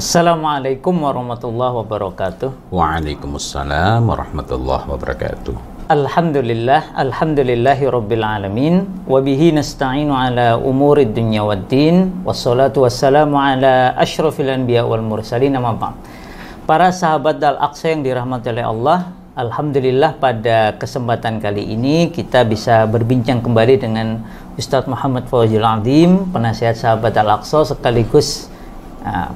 Assalamualaikum warahmatullahi wabarakatuh. Waalaikumsalam warahmatullahi wabarakatuh. Alhamdulillahi rabbil alamin. Wabihi nasta'inu ala umuri dunya waddin. Wassalatu wassalamu ala ashrafil anbiya wal mursalin, amma ba'd. Para sahabat Al-Aqsa yang dirahmati oleh Allah, alhamdulillah pada kesempatan kali ini kita bisa berbincang kembali dengan Ustadz Muhammad Fawzil Adzim, penasihat sahabat Al-Aqsa sekaligus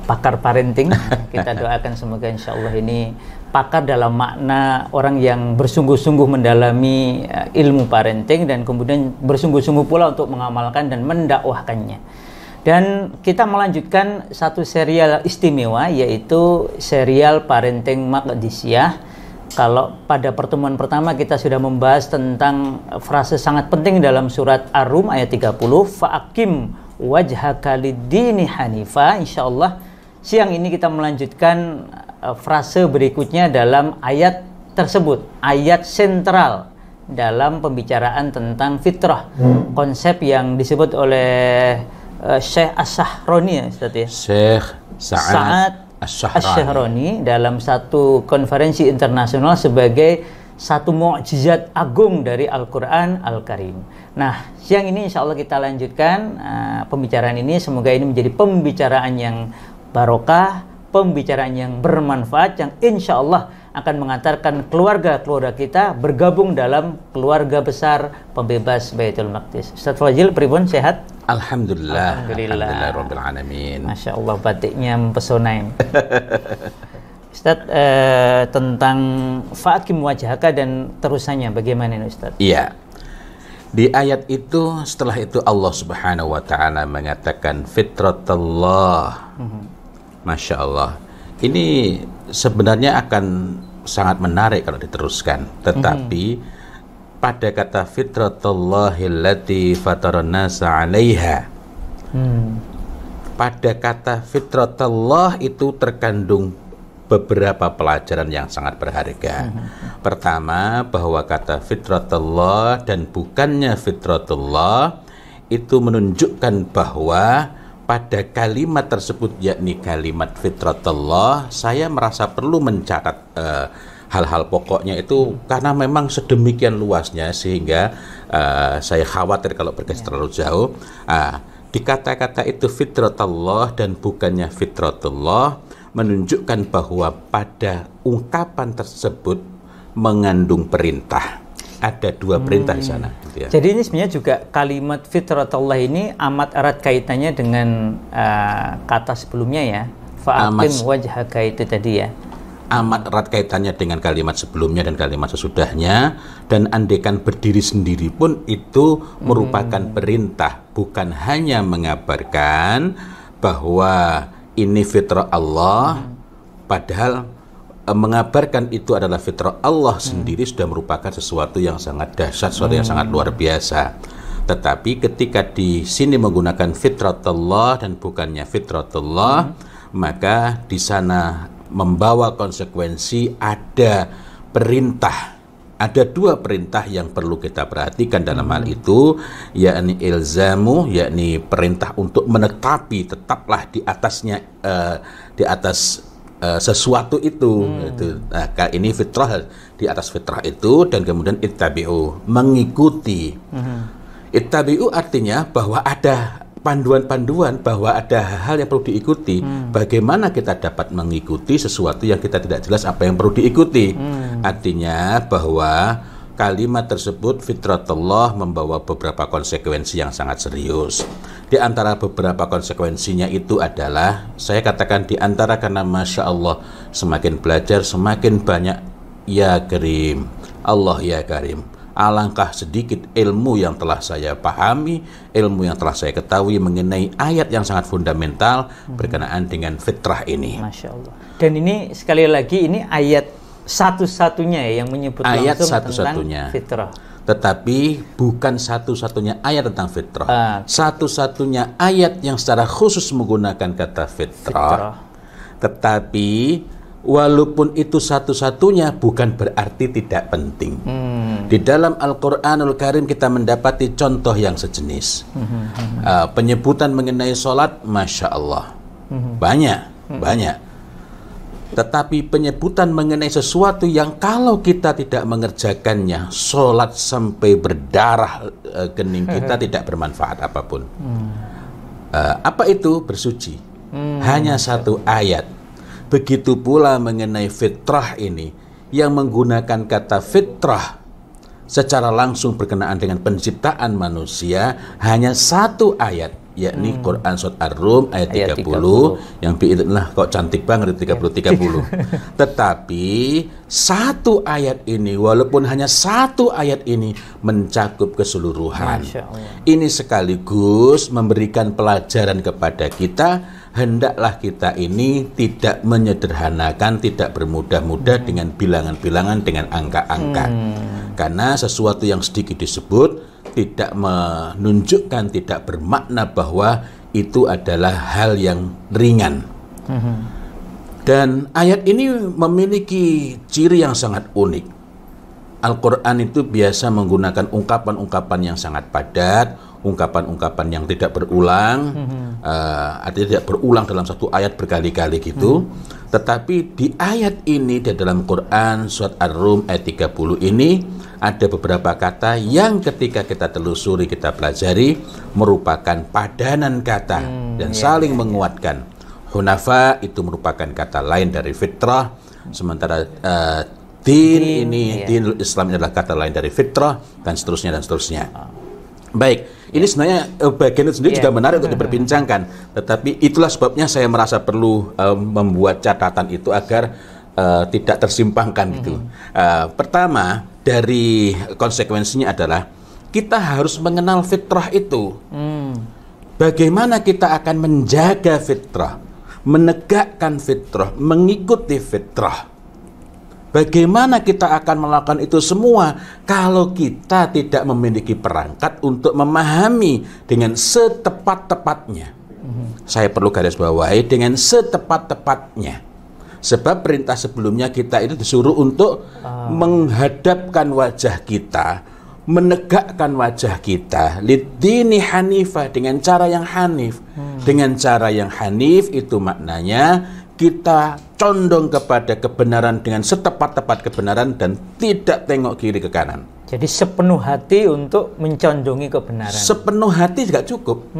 pakar parenting. Kita doakan semoga insya Allah ini pakar dalam makna orang yang bersungguh-sungguh mendalami ilmu parenting dan kemudian bersungguh-sungguh pula untuk mengamalkan dan mendakwahkannya. Dan kita melanjutkan satu serial istimewa, yaitu serial parenting Maqdisiyah. Kalau pada pertemuan pertama kita sudah membahas tentang frase sangat penting dalam surat Ar-Rum ayat 30, fa'akim wajhaka lid-dini hanifa. Insyaallah siang ini kita melanjutkan frase berikutnya dalam ayat tersebut, ayat sentral dalam pembicaraan tentang fitrah, konsep yang disebut oleh Syekh As-Sahroni, ya Ustaz ya, Syekh Sa'ad Asy-Syahrani dalam satu konferensi internasional sebagai satu mukjizat agung dari Al-Quran Al-Karim. Nah, siang ini insya Allah kita lanjutkan pembicaraan ini. Semoga ini menjadi pembicaraan yang barokah, pembicaraan yang bermanfaat, yang insya Allah akan mengantarkan keluarga-keluarga kita bergabung dalam keluarga besar pembebas Baitul Maqdis. Ustaz Fawzil, pribun, sehat? Alhamdulillah. Alhamdulillah rabbil alamin. Masya Allah, batiknya mempesona. Ustaz, tentang fa'akim wajhaka dan terusannya bagaimana ini Ustaz? Iya. Di ayat itu, setelah itu Allah Subhanahu wa taala mengatakan fitratallah. Masya Allah. Ini sebenarnya akan sangat menarik kalau diteruskan. Tetapi pada kata fitratallahi fataran nasa 'alaiha. Pada kata fitratallah itu terkandung beberapa pelajaran yang sangat berharga. Pertama, bahwa kata fitratullah dan bukannya fitratullah itu menunjukkan bahwa pada kalimat tersebut, yakni kalimat fitratullah, saya merasa perlu mencatat hal-hal pokoknya itu karena memang sedemikian luasnya sehingga saya khawatir kalau bergeser terlalu jauh. Di kata-kata itu fitratullah dan bukannya fitratullah menunjukkan bahwa pada ungkapan tersebut mengandung perintah. Ada dua perintah di sana. Gitu ya. Jadi ini sebenarnya juga kalimat fitratullah ini amat erat kaitannya dengan kata sebelumnya ya. Fa'akim wajhaka itu tadi ya. Amat erat kaitannya dengan kalimat sebelumnya dan kalimat sesudahnya. Dan andaikan berdiri sendiri pun itu merupakan perintah. Bukan hanya mengabarkan bahwa ini fitrah Allah, padahal mengabarkan itu adalah fitrah Allah sendiri sudah merupakan sesuatu yang sangat dahsyat, sesuatu yang sangat luar biasa. Tetapi ketika di sini menggunakan fitratullah dan bukannya fitratullah, maka di sana membawa konsekuensi ada perintah. Ada dua perintah yang perlu kita perhatikan dalam hal itu, yakni ilzamu, yakni perintah untuk menetapi, tetaplah di atasnya, di atas sesuatu itu. Nah, ini fitrah, di atas fitrah itu, dan kemudian ittabi'u, mengikuti. Ittabi'u artinya bahwa ada panduan-panduan, bahwa ada hal yang perlu diikuti. Bagaimana kita dapat mengikuti sesuatu yang kita tidak jelas apa yang perlu diikuti? Artinya bahwa kalimat tersebut fitratullah membawa beberapa konsekuensi yang sangat serius. Di antara beberapa konsekuensinya itu adalah, saya katakan di antara, karena Masya Allah semakin belajar semakin banyak ya Karim, Allah ya Karim. Alangkah sedikit ilmu yang telah saya pahami, ilmu yang telah saya ketahui mengenai ayat yang sangat fundamental berkenaan dengan fitrah ini. Masya Allah. Dan ini sekali lagi, ini ayat satu-satunya yang menyebut ayat langsung tentang fitrah. Tetapi bukan satu-satunya ayat tentang fitrah. Satu-satunya ayat yang secara khusus menggunakan kata fitrah. Tetapi walaupun itu satu-satunya bukan berarti tidak penting. Di dalam Al-Quranul Karim kita mendapati contoh yang sejenis. Penyebutan mengenai sholat, Masya Allah, banyak. banyak. Tetapi penyebutan mengenai sesuatu yang kalau kita tidak mengerjakannya, sholat sampai berdarah kening kita tidak bermanfaat apapun. Apa itu bersuci? Hanya satu ayat. Begitu pula mengenai fitrah ini, yang menggunakan kata fitrah secara langsung berkenaan dengan penciptaan manusia hanya satu ayat, yakni Quran surat Ar-Rum ayat 30, yang biidznillah kok cantik banget 30. Tetapi satu ayat ini, walaupun hanya satu ayat ini, mencakup keseluruhan. Ini sekaligus memberikan pelajaran kepada kita, hendaklah kita ini tidak menyederhanakan, tidak bermudah-mudah dengan bilangan-bilangan, dengan angka-angka. Karena sesuatu yang sedikit disebut tidak menunjukkan, tidak bermakna bahwa itu adalah hal yang ringan. Dan ayat ini memiliki ciri yang sangat unik. Al-Quran itu biasa menggunakan ungkapan-ungkapan yang sangat padat, ungkapan-ungkapan yang tidak berulang, artinya tidak berulang dalam satu ayat berkali-kali gitu. Tetapi di ayat ini, di dalam Quran surat Ar-Rum ayat 30 ini, ada beberapa kata yang ketika kita telusuri, kita pelajari, merupakan padanan kata dan saling menguatkan. Hunafa itu merupakan kata lain dari fitrah, sementara din dinul Islam adalah kata lain dari fitrah, dan seterusnya dan seterusnya. Baik, ini sebenarnya bagian itu sendiri juga menarik untuk diperbincangkan, tetapi itulah sebabnya saya merasa perlu membuat catatan itu agar tidak tersimpangkan gitu. Pertama, dari konsekuensinya adalah kita harus mengenal fitrah itu. Bagaimana kita akan menjaga fitrah, menegakkan fitrah, mengikuti fitrah. Bagaimana kita akan melakukan itu semua kalau kita tidak memiliki perangkat untuk memahami dengan setepat-tepatnya. Saya perlu garis bawahi, dengan setepat-tepatnya. Sebab perintah sebelumnya kita itu disuruh untuk menghadapkan wajah kita, menegakkan wajah kita lidini hanifah, dengan cara yang hanif. Dengan cara yang hanif itu maknanya kita condong kepada kebenaran dengan setepat-tepat kebenaran dan tidak tengok kiri ke kanan. Jadi sepenuh hati untuk mencondongi kebenaran. Sepenuh hati juga cukup.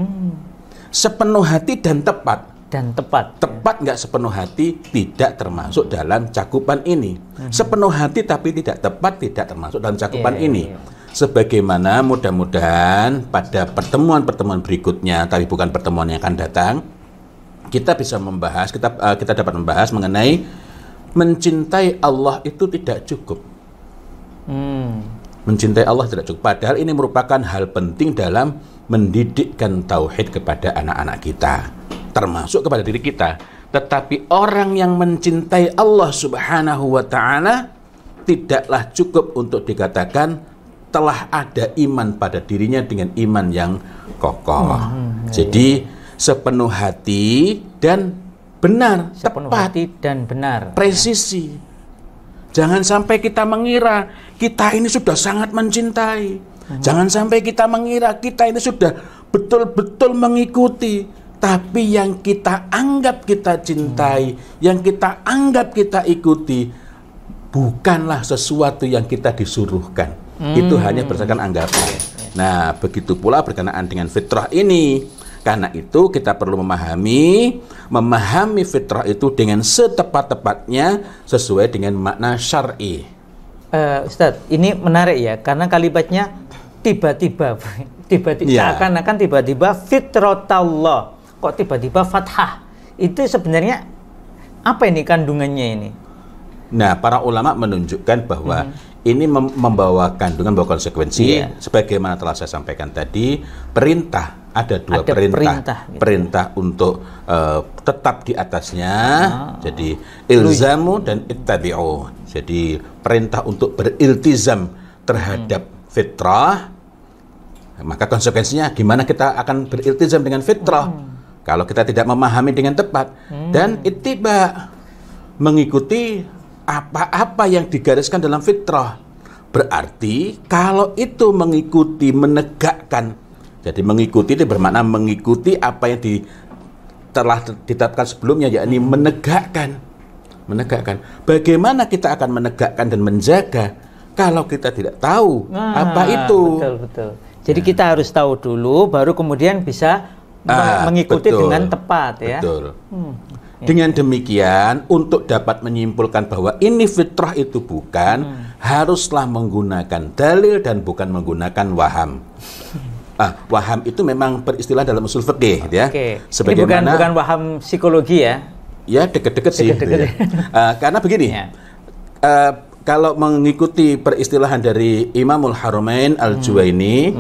Sepenuh hati dan tepat. Dan tepat. Tepat nggak sepenuh hati tidak termasuk dalam cakupan ini. Sepenuh hati tapi tidak tepat tidak termasuk dalam cakupan ini. Sebagaimana mudah-mudahan pada pertemuan-pertemuan berikutnya, tapi bukan pertemuan yang akan datang, kita bisa membahas, kita dapat membahas mengenai mencintai Allah itu tidak cukup. Mencintai Allah tidak cukup. Padahal ini merupakan hal penting dalam mendidikkan tauhid kepada anak-anak kita, termasuk kepada diri kita. Tetapi orang yang mencintai Allah Subhanahu wa Ta'ala tidaklah cukup untuk dikatakan telah ada iman pada dirinya dengan iman yang kokoh. Jadi sepenuh hati dan benar, sepenuh tepat, hati dan benar, presisi. Jangan sampai kita mengira kita ini sudah sangat mencintai. Jangan sampai kita mengira kita ini sudah betul-betul mengikuti. Tapi yang kita anggap kita cintai, yang kita anggap kita ikuti, bukanlah sesuatu yang kita disuruhkan. Itu hanya berdasarkan anggapan. Nah, begitu pula berkenaan dengan fitrah ini. Karena itu kita perlu memahami fitrah itu dengan setepat-tepatnya sesuai dengan makna syar'i. Ustadz, ini menarik ya, karena kalimatnya tiba-tiba seakan-akan tiba-tiba fitratallah, kok tiba-tiba fathah. Itu sebenarnya apa ini kandungannya ini? Nah, para ulama menunjukkan bahwa ini membawa kandungan, membawa konsekuensi. Sebagaimana telah saya sampaikan tadi, perintah, ada dua perintah. Gitu. Perintah untuk tetap di atasnya, jadi ilzamu dan ittabi'u. Jadi perintah untuk beriltizam terhadap fitrah. Maka konsekuensinya gimana kita akan beriltizam dengan fitrah kalau kita tidak memahami dengan tepat. Dan ittiba, mengikuti apa-apa yang digariskan dalam fitrah. Berarti kalau itu mengikuti, menegakkan. Jadi mengikuti itu bermakna mengikuti apa yang telah ditetapkan sebelumnya, yakni menegakkan. Bagaimana kita akan menegakkan dan menjaga kalau kita tidak tahu apa itu? Betul. Jadi kita harus tahu dulu, baru kemudian bisa mengikuti dengan tepat, ya. Betul. Dengan demikian, untuk dapat menyimpulkan bahwa ini fitrah itu bukan, haruslah menggunakan dalil dan bukan menggunakan waham. Waham itu memang beristilah dalam usul fikih, ya. Sebagaimana, ini bukan waham psikologi, ya? Ya, deket-deket sih. Karena begini, kalau mengikuti peristilahan dari Imamul Haramain Al-Juwaini,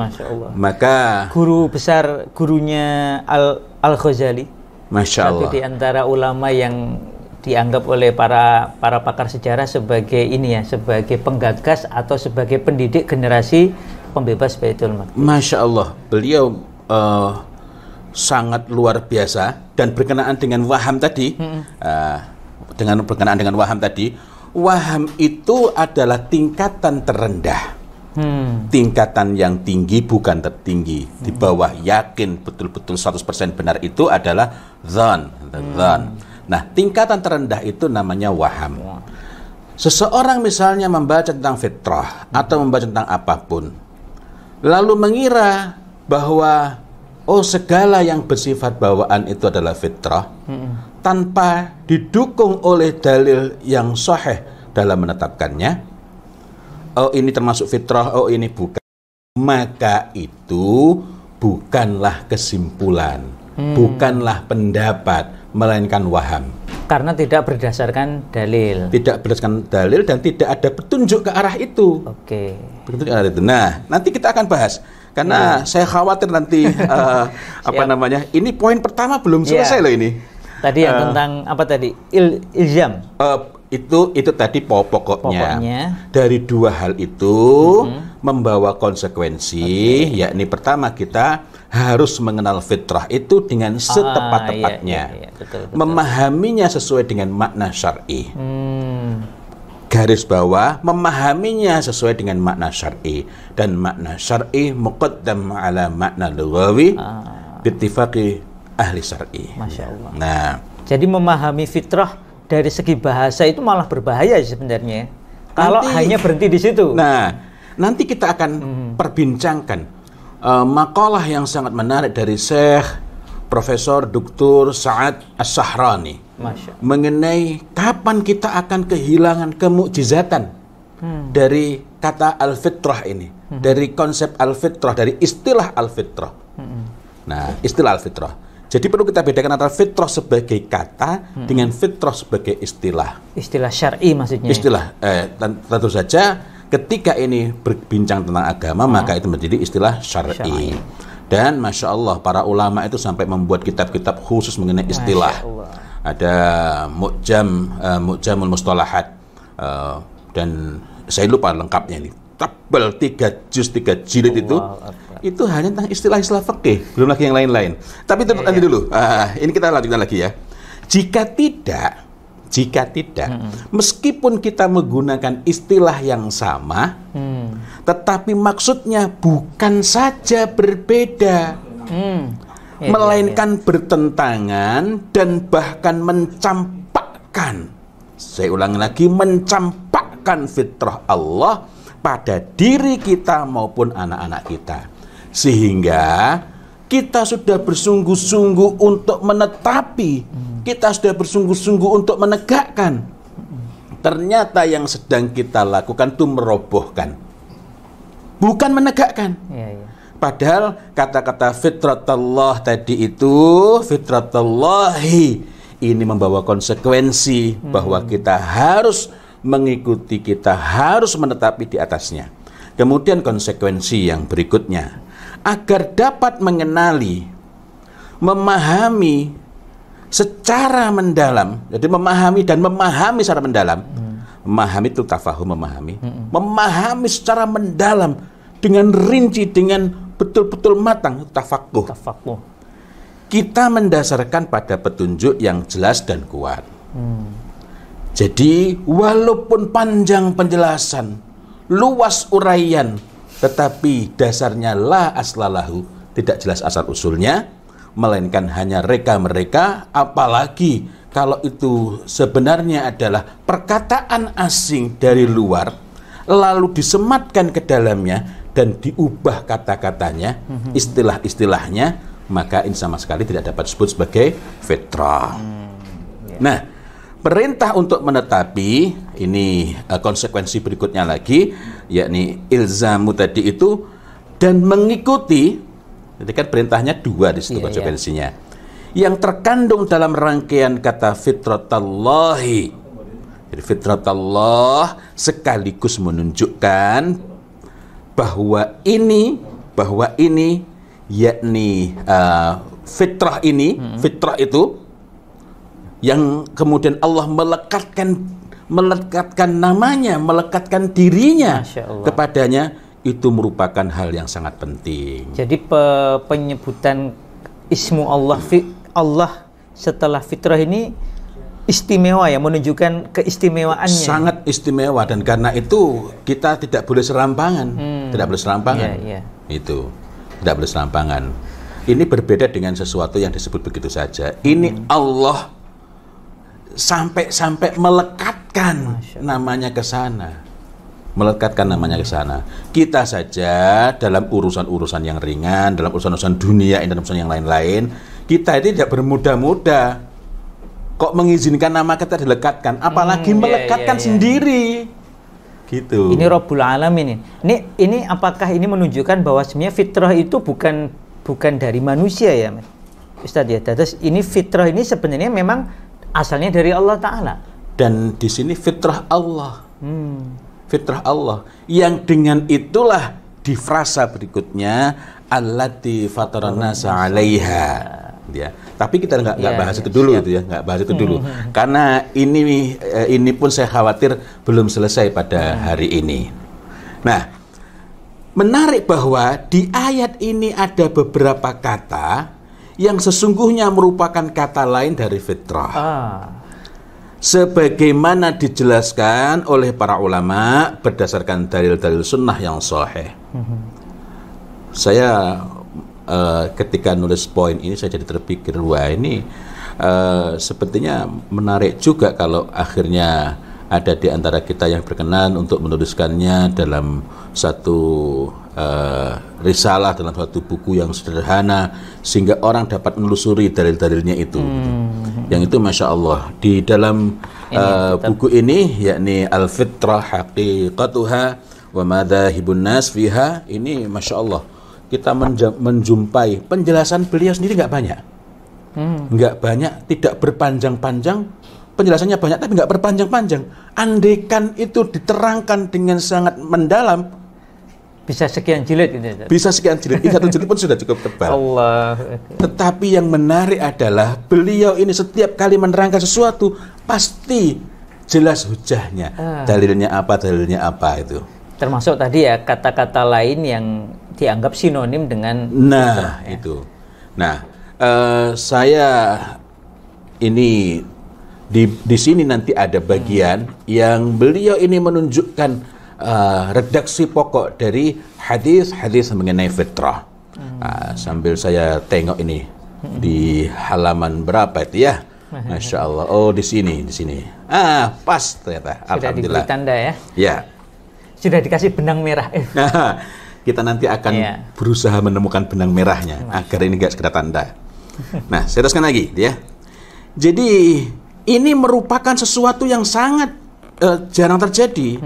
maka guru besar, gurunya Al-Ghazali, Masya Allah, satu di antara ulama yang dianggap oleh para pakar sejarah sebagai sebagai penggagas atau sebagai pendidik generasi pembebas Baitul Maqdis. Masya Allah, beliau sangat luar biasa. Dan berkenaan dengan waham tadi, waham itu adalah tingkatan terendah. Tingkatan yang tinggi bukan tertinggi. Di bawah yakin betul-betul 100% benar itu adalah dzan. Nah, tingkatan terendah itu namanya waham. Seseorang misalnya membaca tentang fitrah atau membaca tentang apapun, lalu mengira bahwa segala yang bersifat bawaan itu adalah fitrah, tanpa didukung oleh dalil yang sahih dalam menetapkannya. Ini termasuk fitrah, ini bukan. Maka itu bukanlah kesimpulan, bukanlah pendapat, melainkan waham. Karena tidak berdasarkan dalil. Tidak berdasarkan dalil dan tidak ada petunjuk ke arah itu. Petunjuk ke arah itu. Nah, nanti kita akan bahas. Karena saya khawatir nanti ini poin pertama belum selesai loh ini. Tadi yang tentang apa tadi? Ilzam. Itu tadi pokoknya. Dari dua hal itu membawa konsekuensi, yakni pertama kita harus mengenal fitrah itu dengan setepat-tepatnya. Betul. Memahaminya sesuai dengan makna syar'i. Garis bawah, memahaminya sesuai dengan makna syar'i, dan makna syar'i muqaddam ala makna lughawi bittifaqi ahli syar'i. Masya Allah. Nah, jadi memahami fitrah dari segi bahasa itu malah berbahaya sebenarnya. Kalau hanya berhenti di situ. Nah, nanti kita akan perbincangkan makalah yang sangat menarik dari Syekh Profesor Dr. Sa'ad As-Sahrani mengenai kapan kita akan kehilangan kemukjizatan dari kata al-fitrah ini, dari konsep al-fitrah, dari istilah al-fitrah. Nah, istilah al-fitrah. Jadi perlu kita bedakan antara fitrah sebagai kata dengan fitrah sebagai istilah. Istilah syar'i maksudnya. Istilah, tentu saja ketika ini berbincang tentang agama, maka itu menjadi istilah syar'i. Dan Masya Allah, para ulama itu sampai membuat kitab-kitab khusus mengenai istilah. Ada Mu'jamul Mustalahat, dan saya lupa lengkapnya ini. Tebal 3 juz 3 jilid itu hanya tentang istilah-istilah fikih, belum lagi yang lain-lain. Tapi itu nanti dulu. Ini kita lanjutkan lagi ya. Jika tidak, meskipun kita menggunakan istilah yang sama, tetapi maksudnya bukan saja berbeda, melainkan bertentangan dan bahkan mencampakkan. Saya ulangi lagi, mencampakkan fitrah Allah pada diri kita maupun anak-anak kita. Sehingga kita sudah bersungguh-sungguh untuk menetapi, kita sudah bersungguh-sungguh untuk menegakkan. Ternyata yang sedang kita lakukan itu merobohkan, bukan menegakkan. Padahal kata-kata fitratallah tadi itu, fitratallahi, ini membawa konsekuensi bahwa kita harus mengikuti, kita harus menetapi di atasnya. Kemudian konsekuensi yang berikutnya, agar dapat mengenali, memahami secara mendalam. Jadi memahami dan memahami secara mendalam. Memahami itu tafahum, memahami. Memahami secara mendalam, dengan rinci, dengan betul-betul matang, tafakuh. Kita mendasarkan pada petunjuk yang jelas dan kuat. Jadi walaupun panjang penjelasan, luas uraian, tetapi dasarnya la aslalahu, tidak jelas asal usulnya, melainkan hanya mereka, apalagi kalau itu sebenarnya adalah perkataan asing dari luar, lalu disematkan ke dalamnya dan diubah kata-katanya, istilah-istilahnya, maka ini sama sekali tidak dapat disebut sebagai fitrah. Nah, perintah untuk menetapi, ini konsekuensi berikutnya lagi, yakni ilzamu tadi itu, dan mengikuti, jadi kan perintahnya dua di situ konsekuensinya. Yang terkandung dalam rangkaian kata fitratallahi. Jadi fitratallah sekaligus menunjukkan bahwa ini yakni fitrah ini, fitrah itu yang kemudian Allah melekatkan namanya, melekatkan dirinya kepadanya, itu merupakan hal yang sangat penting. Jadi penyebutan ismu Allah, Allah setelah fitrah ini istimewa ya, menunjukkan keistimewaannya. Sangat istimewa, dan karena itu kita tidak boleh serampangan, tidak boleh serampangan. Itu tidak boleh serampangan. Ini berbeda dengan sesuatu yang disebut begitu saja. Ini Allah sampai melekatkan namanya ke sana, melekatkan namanya ke sana. Kita saja dalam urusan-urusan yang ringan, dalam urusan-urusan dunia, dan urusan yang lain-lain, kita itu tidak bermudah-mudah kok mengizinkan nama kita dilekatkan, apalagi melekatkan sendiri. Gitu. Ini Rabbul Alamin. Ini apakah ini menunjukkan bahwa sebenarnya fitrah itu bukan dari manusia ya, Ustadz ya. Terus ini fitrah ini sebenarnya memang asalnya dari Allah Ta'ala. Dan di sini fitrah Allah. Fitrah Allah. Yang dengan itulah di frasa berikutnya, allati fataranasa 'alaiha. Ya. Tapi kita nggak bahas itu dulu, itu ya, nggak bahas itu dulu. Karena ini pun saya khawatir belum selesai pada hari ini. Nah, menarik bahwa di ayat ini ada beberapa kata yang sesungguhnya merupakan kata lain dari fitrah. Sebagaimana dijelaskan oleh para ulama berdasarkan dalil-dalil sunnah yang sahih. Saya ketika nulis poin ini saya jadi terpikir, wah ini sepertinya menarik juga kalau akhirnya ada di antara kita yang berkenan untuk menuliskannya dalam satu risalah, dalam suatu buku yang sederhana, sehingga orang dapat menelusuri dalil-dalilnya itu. Yang itu Masya Allah di dalam buku ini, yakni Al-Fitrah Haqiqatuha wa Madahibun Nas Fiha, ini Masya Allah kita menjumpai penjelasan beliau sendiri nggak banyak. Nggak banyak, tidak berpanjang-panjang, penjelasannya banyak tapi nggak berpanjang-panjang. Andaikan itu diterangkan dengan sangat mendalam, bisa sekian jilid gitu. Bisa sekian jilid, satu jilid pun sudah cukup tebal. Allah. Tetapi yang menarik adalah beliau ini setiap kali menerangkan sesuatu pasti jelas hujahnya, dalilnya apa itu. Termasuk tadi ya kata-kata lain yang dianggap sinonim dengan itu. Nah, saya ini di sini nanti ada bagian yang beliau ini menunjukkan redaksi pokok dari hadis-hadis mengenai fitrah. Sambil saya tengok ini di halaman berapa itu ya? Masya Allah. Oh, di sini. Pas ternyata. Sudah diberi tanda ya? Ya. Sudah dikasih benang merah. Kita nanti akan berusaha menemukan benang merahnya agar ini nggak sekedar tanda. Nah, saya teruskan lagi, ya. Jadi ini merupakan sesuatu yang sangat jarang terjadi.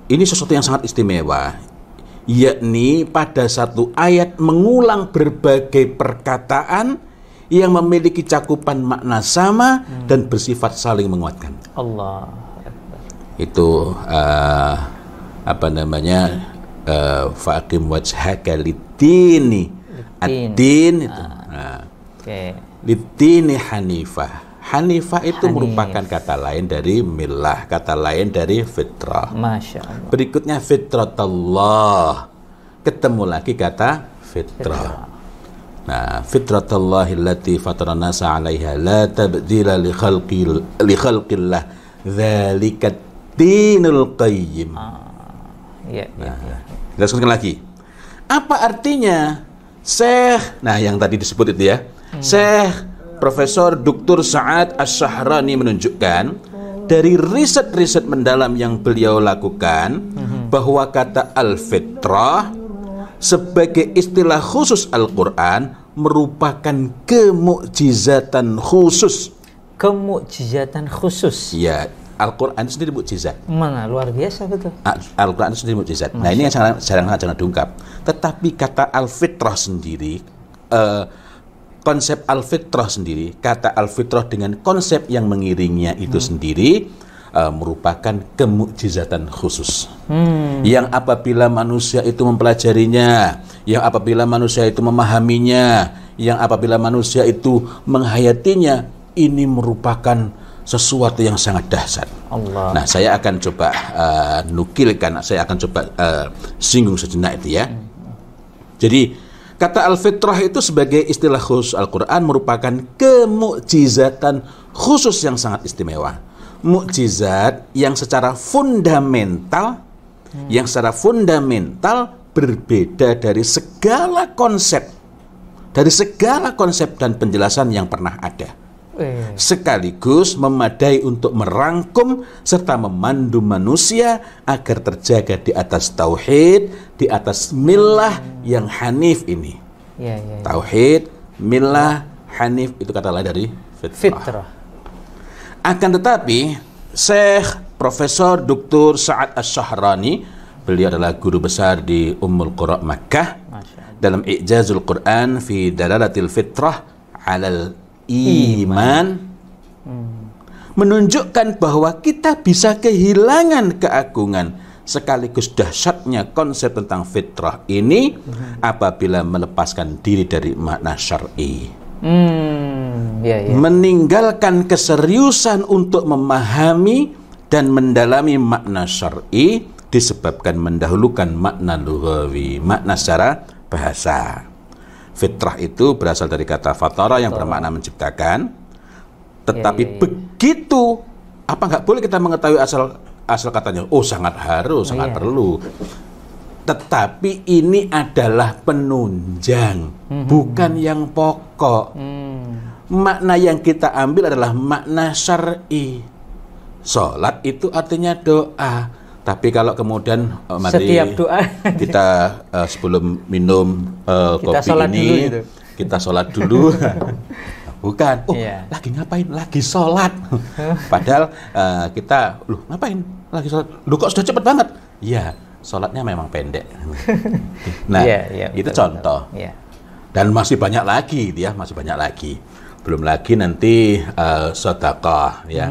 Ini sesuatu yang sangat istimewa, yakni pada satu ayat mengulang berbagai perkataan yang memiliki cakupan makna sama dan bersifat saling menguatkan. Allah. Itu apa namanya? Faqim wajhaka lidini, ad-din itu. Lidini hanifah. Hanifah itu merupakan kata lain dari millah, kata lain dari fitrah. Masya Allah. Berikutnya fitratullah. Ketemu lagi kata fitrah. Nah, fitratullahi allati fatara nasa 'alaiha la tabdila li khalqillah dzalika dinul qayyim. Kita sebutkan lagi. Apa artinya Syekh, nah yang tadi disebut itu ya, Syekh Profesor Dr. Sa'ad Asy-Syahrani menunjukkan dari riset-riset mendalam yang beliau lakukan bahwa kata al-fitrah sebagai istilah khusus Al-Quran merupakan kemukjizatan khusus. Kemukjizatan khusus. Ya, Al-Quran itu sendiri mukjizat. Mana luar biasa betul. Al-Quran itu sendiri mukjizat. Nah, ini yang jarang diungkap. Tetapi kata al-fitrah sendiri, konsep al-fitrah sendiri, kata al-fitrah dengan konsep yang mengiringinya itu sendiri merupakan kemukjizatan khusus. Yang apabila manusia itu mempelajarinya, yang apabila manusia itu memahaminya, yang apabila manusia itu menghayatinya, ini merupakan sesuatu yang sangat dahsyat. Allah. Nah, saya akan coba nukilkan, saya akan coba singgung sejenak itu ya. Jadi, kata al-fitrah itu sebagai istilah khusus Al-Quran merupakan kemukjizatan khusus yang sangat istimewa. Mukjizat yang secara fundamental, berbeda dari segala konsep, dan penjelasan yang pernah ada. Sekaligus memadai untuk merangkum serta memandu manusia agar terjaga di atas tauhid, di atas millah yang hanif ini. Tauhid, millah, hanif itu kata lain dari fitrah. Akan tetapi Syekh Profesor Dr. Sa'ad Asy-Syahrani, beliau adalah guru besar di Ummul Qura Makkah, dalam I'jazul Quran fi Dalalatil Fitrah 'alal Iman, menunjukkan bahwa kita bisa kehilangan keagungan sekaligus dahsyatnya konsep tentang fitrah ini apabila melepaskan diri dari makna syar'i. Meninggalkan keseriusan untuk memahami dan mendalami makna syar'i disebabkan mendahulukan makna lughawi, makna secara bahasa. Fitrah itu berasal dari kata fatara yang bermakna menciptakan. Tetapi begitu, apa nggak boleh kita mengetahui asal katanya? Oh, sangat harus, sangat perlu. Tetapi ini adalah penunjang, bukan yang pokok. Makna yang kita ambil adalah makna syar'i. Salat itu artinya doa. Tapi kalau kemudian mari setiap doa kita sebelum minum kopi ini gitu. Kita sholat dulu. Bukan, lagi ngapain? Lagi sholat. Padahal kita, ngapain? Lagi sholat. Kok sudah cepat banget? Iya, sholatnya memang pendek. Nah, itu contoh. Dan masih banyak lagi, masih banyak lagi. Belum lagi nanti sedekah, ya.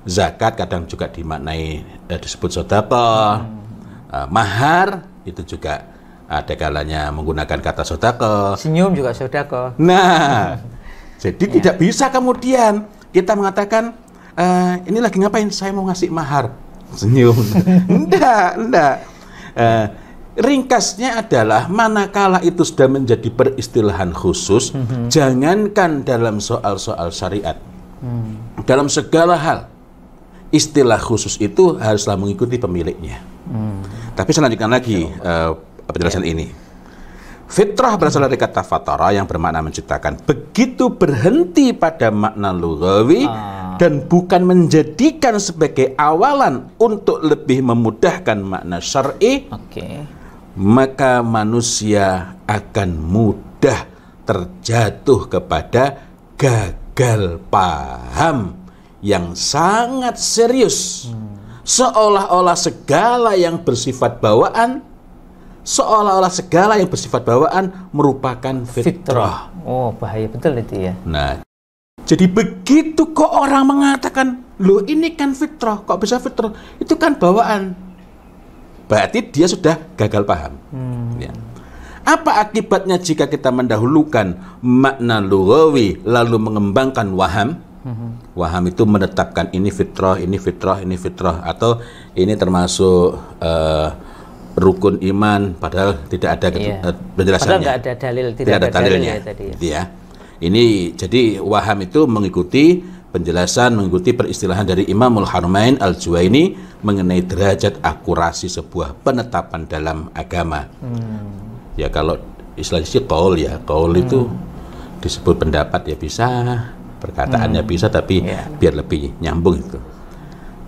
Zakat kadang juga dimaknai disebut sedekah. Mahar itu juga ada kalanya menggunakan kata sedekah. Senyum juga sedekah. Nah, jadi tidak bisa kemudian kita mengatakan ini lagi ngapain? Saya mau ngasih mahar. Senyum. Enggak. Ringkasnya adalah manakala itu sudah menjadi peristilahan khusus, jangankan dalam soal-soal syariat, dalam segala hal istilah khusus itu haruslah mengikuti pemiliknya. Tapi saya lanjutkan lagi penjelasan ini. Fitrah berasal dari kata fatara yang bermakna menciptakan. Begitu berhenti pada makna lughawi dan bukan menjadikan sebagai awalan untuk lebih memudahkan makna syar'i, maka manusia akan mudah terjatuh kepada gagal paham yang sangat serius, seolah-olah segala yang bersifat bawaan merupakan fitrah. Oh, bahaya betul itu ya. Nah, jadi begitu kok orang mengatakan, loh ini kan fitrah, kok bisa fitrah? Itu kan bawaan. Berarti dia sudah gagal paham. Ya. Apa akibatnya jika kita mendahulukan makna lughawi lalu mengembangkan waham? Waham itu menetapkan ini fitrah, atau ini termasuk rukun iman, padahal tidak ada penjelasannya. Padahal tidak ada dalil, tidak ada dalilnya tadi. Ya. Ini jadi waham itu mengikuti penjelasan, mengikuti peristilahan dari Imamul Haramain Al-Juwaini mengenai derajat akurasi sebuah penetapan dalam agama. Ya, kalau istilahnya qaul ya. Qaul itu disebut pendapat ya bisa, perkataannya bisa, tapi biar lebih nyambung itu.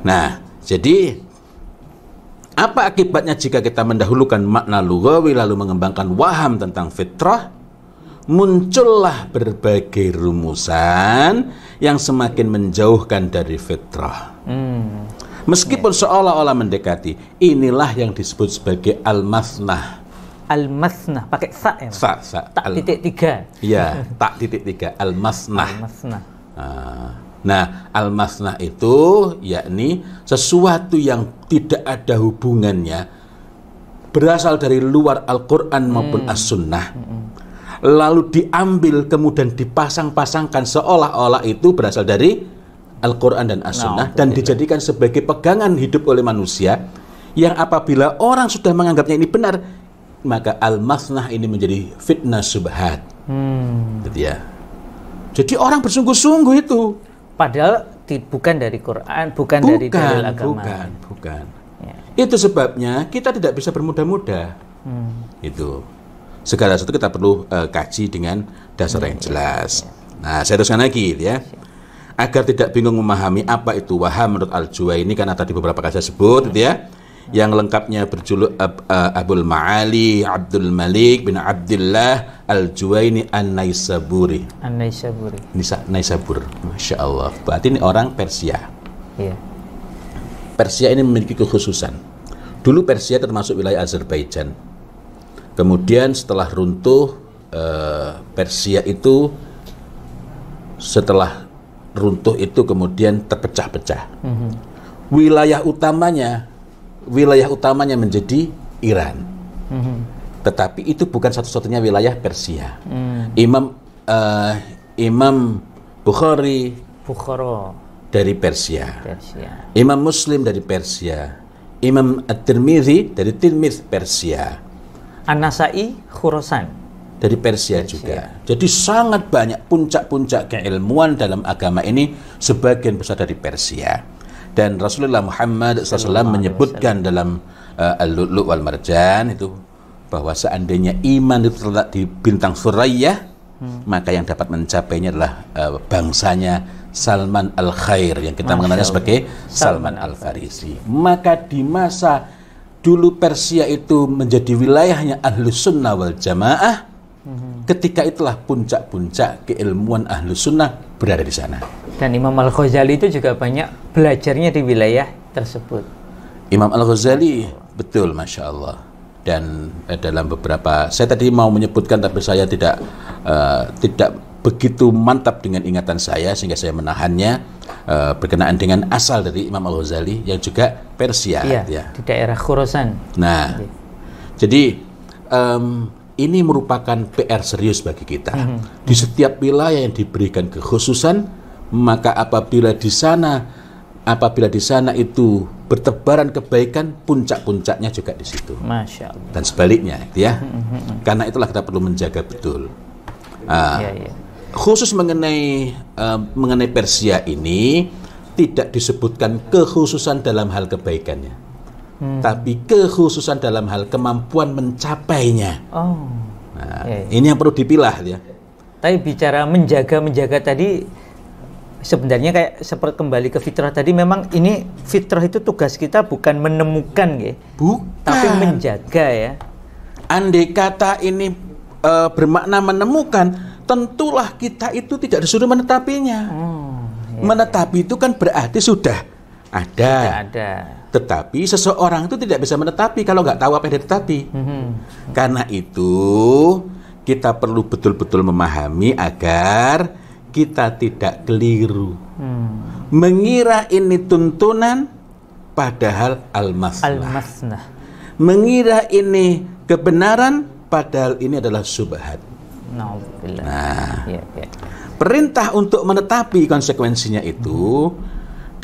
Nah, jadi apa akibatnya jika kita mendahulukan makna lughawi lalu mengembangkan waham tentang fitrah? Muncullah berbagai rumusan yang semakin menjauhkan dari fitrah. Meskipun seolah-olah mendekati, inilah yang disebut sebagai al-mathnah. Al-mathnah pakai sa ya? Sa. Tak titik 3. Iya, tak titik 3. Al-mathnah. Al-mathnah. Nah, al-mathnah itu yakni sesuatu yang tidak ada hubungannya, berasal dari luar Al-Quran maupun As-Sunnah, lalu diambil kemudian dipasang-pasangkan seolah-olah itu berasal dari Al-Quran dan As-Sunnah, dan dijadikan sebagai pegangan hidup oleh manusia, yang apabila orang sudah menganggapnya ini benar, maka al-mathnah ini menjadi fitnah subhat. Gitu ya. Jadi orang bersungguh-sungguh itu. Padahal bukan dari Quran, bukan dari dalil agama. Bukan. Ya. Itu sebabnya kita tidak bisa bermudah-mudah. Itu. Segala sesuatu kita perlu kaji dengan dasar yang jelas. Nah, saya teruskan lagi ya. Agar tidak bingung memahami apa itu waham menurut Al-Juwaini, karena tadi beberapa kali saya sebut gitu ya. Yang lengkapnya berjuluk Abul Ma'ali Abdul Malik bin Abdullah Al-Juwaini An-Naisaburi. Naisabur. Masya Allah. Berarti ini orang Persia. Iya. Persia ini memiliki kekhususan. Dulu Persia termasuk wilayah Azerbaijan. Kemudian setelah runtuh Persia itu, setelah runtuh itu kemudian terpecah-pecah. Wilayah utamanya menjadi Iran. Tetapi itu bukan satu-satunya wilayah Persia. Imam Bukhari dari Persia. Imam Muslim dari Persia. Imam At-Tirmidzi dari Tirmidz Persia. An-Nasai Khurasan dari Persia juga. Jadi sangat banyak puncak-puncak keilmuan dalam agama ini sebagian besar dari Persia. Dan Rasulullah Muhammad SAW menyebutkan dalam Al-Lu'lu' wal Marjan itu bahwa seandainya iman itu terletak di bintang Thuraiya, maka yang dapat mencapainya adalah bangsanya Salman Al-Khair, yang kita mengenalnya sebagai Salman Al-Farisi. Maka di masa dulu Persia itu menjadi wilayahnya Ahlus Sunnah wal Jamaah. Ketika itulah puncak-puncak keilmuan Ahlus Sunnah berada di sana. Dan Imam Al-Ghazali itu juga banyak belajarnya di wilayah tersebut. Imam Al-Ghazali, betul, Masya Allah. Dan dalam beberapa, saya tadi mau menyebutkan tapi saya tidak begitu mantap dengan ingatan saya, sehingga saya menahannya, berkenaan dengan asal dari Imam Al-Ghazali yang juga Persia. Iya, ya. Di daerah Khurasan. Nah, jadi ini merupakan PR serius bagi kita. Di setiap wilayah yang diberikan kekhususan, maka apabila di sana itu bertebaran kebaikan, puncak-puncaknya juga di situ. Masya Allah. Dan sebaliknya, ya. Karena itulah kita perlu menjaga betul. Khusus mengenai Persia ini tidak disebutkan kekhususan dalam hal kebaikannya, tapi kekhususan dalam hal kemampuan mencapainya. Ini yang perlu dipilah ya. Tapi bicara menjaga tadi, sebenarnya kayak seperti kembali ke fitrah tadi, memang ini fitrah itu tugas kita bukan menemukan ya, tapi menjaga ya. Andai kata ini bermakna menemukan, tentulah kita itu tidak disuruh menetapinya. Menetapi itu kan berarti sudah ada. Tetapi seseorang itu tidak bisa menetapi kalau nggak tahu apa yang ditetapi. Karena itu kita perlu betul-betul memahami agar kita tidak keliru. Mengira ini tuntunan, padahal al-mathnah. Mengira ini kebenaran, padahal ini adalah subhat. Nah, perintah untuk menetapi konsekuensinya itu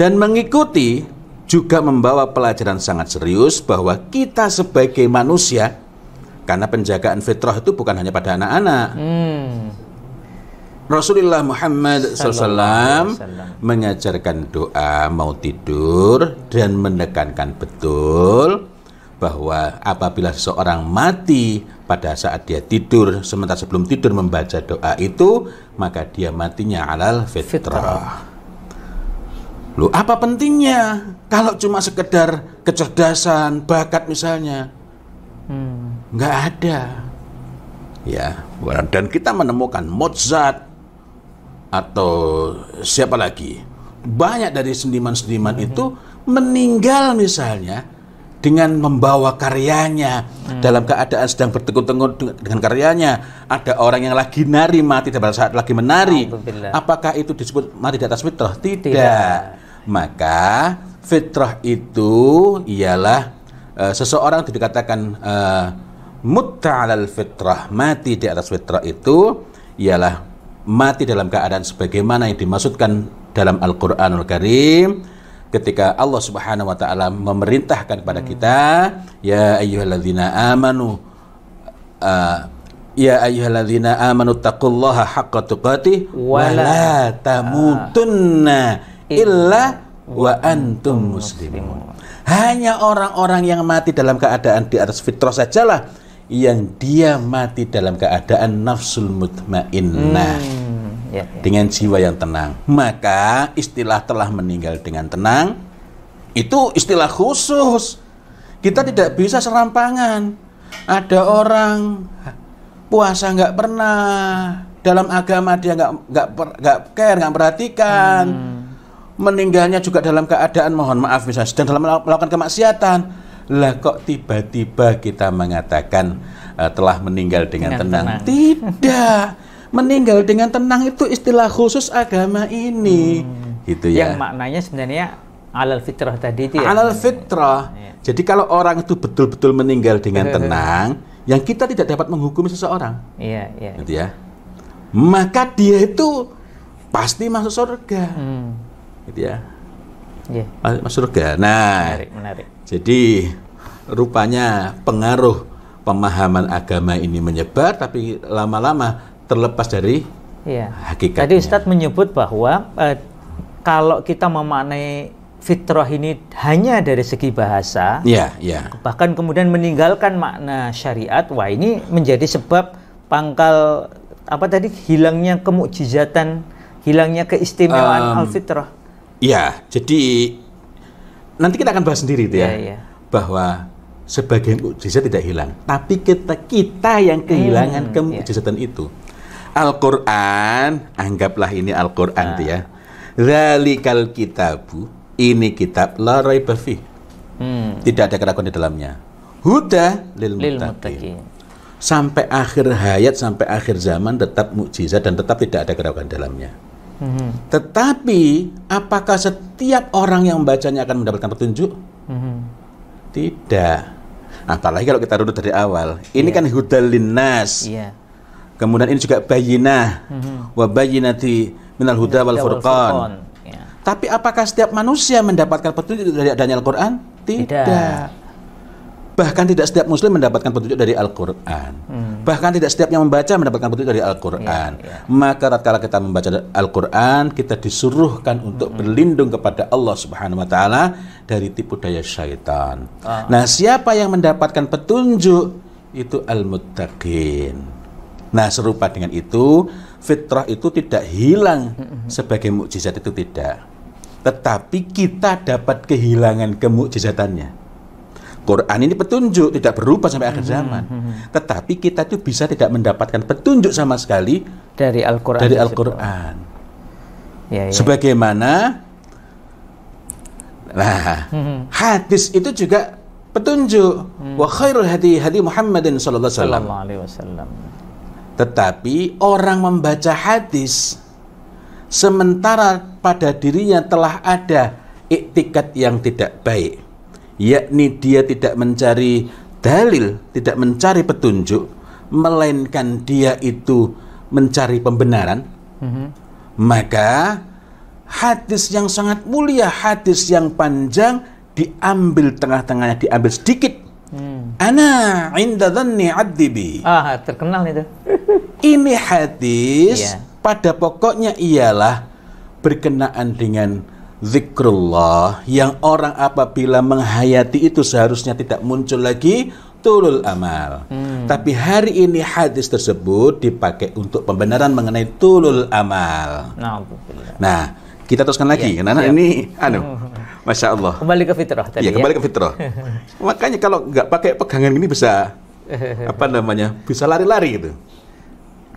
dan mengikuti juga membawa pelajaran sangat serius bahwa kita sebagai manusia, karena penjagaan fitrah itu bukan hanya pada anak-anak. Rasulullah Muhammad SAW mengajarkan doa mau tidur dan menekankan betul bahwa apabila seseorang mati pada saat dia tidur, sementara sebelum tidur membaca doa itu, maka dia matinya alal fitrah. Loh, apa pentingnya? Kalau cuma sekedar kecerdasan, bakat misalnya, nggak ada. Ya, dan kita menemukan Mozart atau siapa lagi? Banyak dari seniman-seniman itu meninggal misalnya dengan membawa karyanya dalam keadaan sedang bertekun-tekun dengan karyanya. Ada orang yang lagi nari mati pada saat lagi menari. Apakah itu disebut mati di atas fitrah? Tidak. Maka fitrah itu ialah seseorang itu dikatakan mutta 'alal fitrah, mati di atas fitrah itu ialah mati dalam keadaan sebagaimana yang dimaksudkan dalam Al-Qur'anul Karim. Ketika Allah Subhanahu wa taala memerintahkan kepada kita, ya ayyuhalladzina amanu taqullaha haqqa tuqatih wa la tamutunna illa wa antum muslimun. Hanya orang-orang yang mati dalam keadaan di atas fitrah sajalah yang dia mati dalam keadaan nafsul mutmainnah. Dengan jiwa yang tenang. Maka istilah telah meninggal dengan tenang itu istilah khusus. Kita tidak bisa serampangan. Ada orang puasa nggak pernah, dalam agama dia nggak care, nggak perhatikan, meninggalnya juga dalam keadaan mohon maaf misalnya sedang dalam melakukan kemaksiatan. Lah kok tiba-tiba kita mengatakan telah meninggal dengan tenang? Tidak. Meninggal dengan tenang itu istilah khusus agama ini, gitu ya. Yang maknanya sebenarnya alal fitrah tadi itu ya. Alal fitrah. Jadi kalau orang itu betul-betul meninggal dengan tenang, yang kita tidak dapat menghukumi seseorang, gitu ya. Maka dia itu pasti masuk surga, gitu ya. Masuk surga. Nah, menarik. Jadi rupanya pengaruh pemahaman agama ini menyebar, tapi lama-lama terlepas dari hakikatnya. Tadi Ustadz menyebut bahwa kalau kita memaknai fitrah ini hanya dari segi bahasa, bahkan kemudian meninggalkan makna syariat, wah ini menjadi sebab pangkal hilangnya kemukjizatan, hilangnya keistimewaan al-fitrah. Iya, jadi nanti kita akan bahas sendiri itu ya, bahwa sebagai mukjizat tidak hilang, tapi kita yang kehilangan kemukjizatan itu. Al-Quran, anggaplah ini Al-Quran ya. Dzalikal kitabu, ini kitab la raiba fih. Tidak ada keraguan di dalamnya. Huda lil muttaqin. Sampai akhir hayat, sampai akhir zaman tetap mukjizat dan tetap tidak ada keraguan di dalamnya. Tetapi apakah setiap orang yang membacanya akan mendapatkan petunjuk? Tidak. Apalagi kalau kita runut dari awal. Ini kan hudal linnas. Kemudian ini juga bayinah, wa bayinati minal huda wal furqan. Tapi apakah setiap manusia mendapatkan petunjuk dari adanya Al-Quran? Tidak. Bahkan tidak setiap muslim mendapatkan petunjuk dari Al-Quran. Bahkan tidak setiap yang membaca mendapatkan petunjuk dari Al-Quran. Maka tatkala kita membaca Al-Quran, kita disuruhkan untuk berlindung kepada Allah Subhanahu wa taala dari tipu daya syaitan. Nah, siapa yang mendapatkan petunjuk itu al-muttaqin. Nah, serupa dengan itu, fitrah itu tidak hilang sebagai mukjizat, itu tidak. Tetapi kita dapat kehilangan kemukjizatannya. Quran ini petunjuk, tidak berubah sampai akhir zaman. Tetapi kita itu bisa tidak mendapatkan petunjuk sama sekali dari Al-Quran. Sebagaimana hadis itu juga petunjuk. Wa khairul hadi Muhammadin sallallahu alaihi wasallam. Tetapi orang membaca hadis sementara pada dirinya telah ada iktikad yang tidak baik, yakni dia tidak mencari dalil, tidak mencari petunjuk, melainkan dia itu mencari pembenaran, maka hadis yang sangat mulia, hadis yang panjang diambil tengah-tengahnya, diambil sedikit. Ana inda dhanni 'abdi bi. Terkenal itu. Ini hadis pada pokoknya ialah berkenaan dengan zikrullah yang orang apabila menghayati itu seharusnya tidak muncul lagi tulul amal. Tapi hari ini hadis tersebut dipakai untuk pembenaran mengenai tulul amal. Nah, kita teruskan lagi. Karena ini, Masya Allah. Kembali ke fitrah tadi. Iya, kembali ke fitrah. Makanya kalau nggak pakai pegangan ini bisa, bisa lari-lari gitu.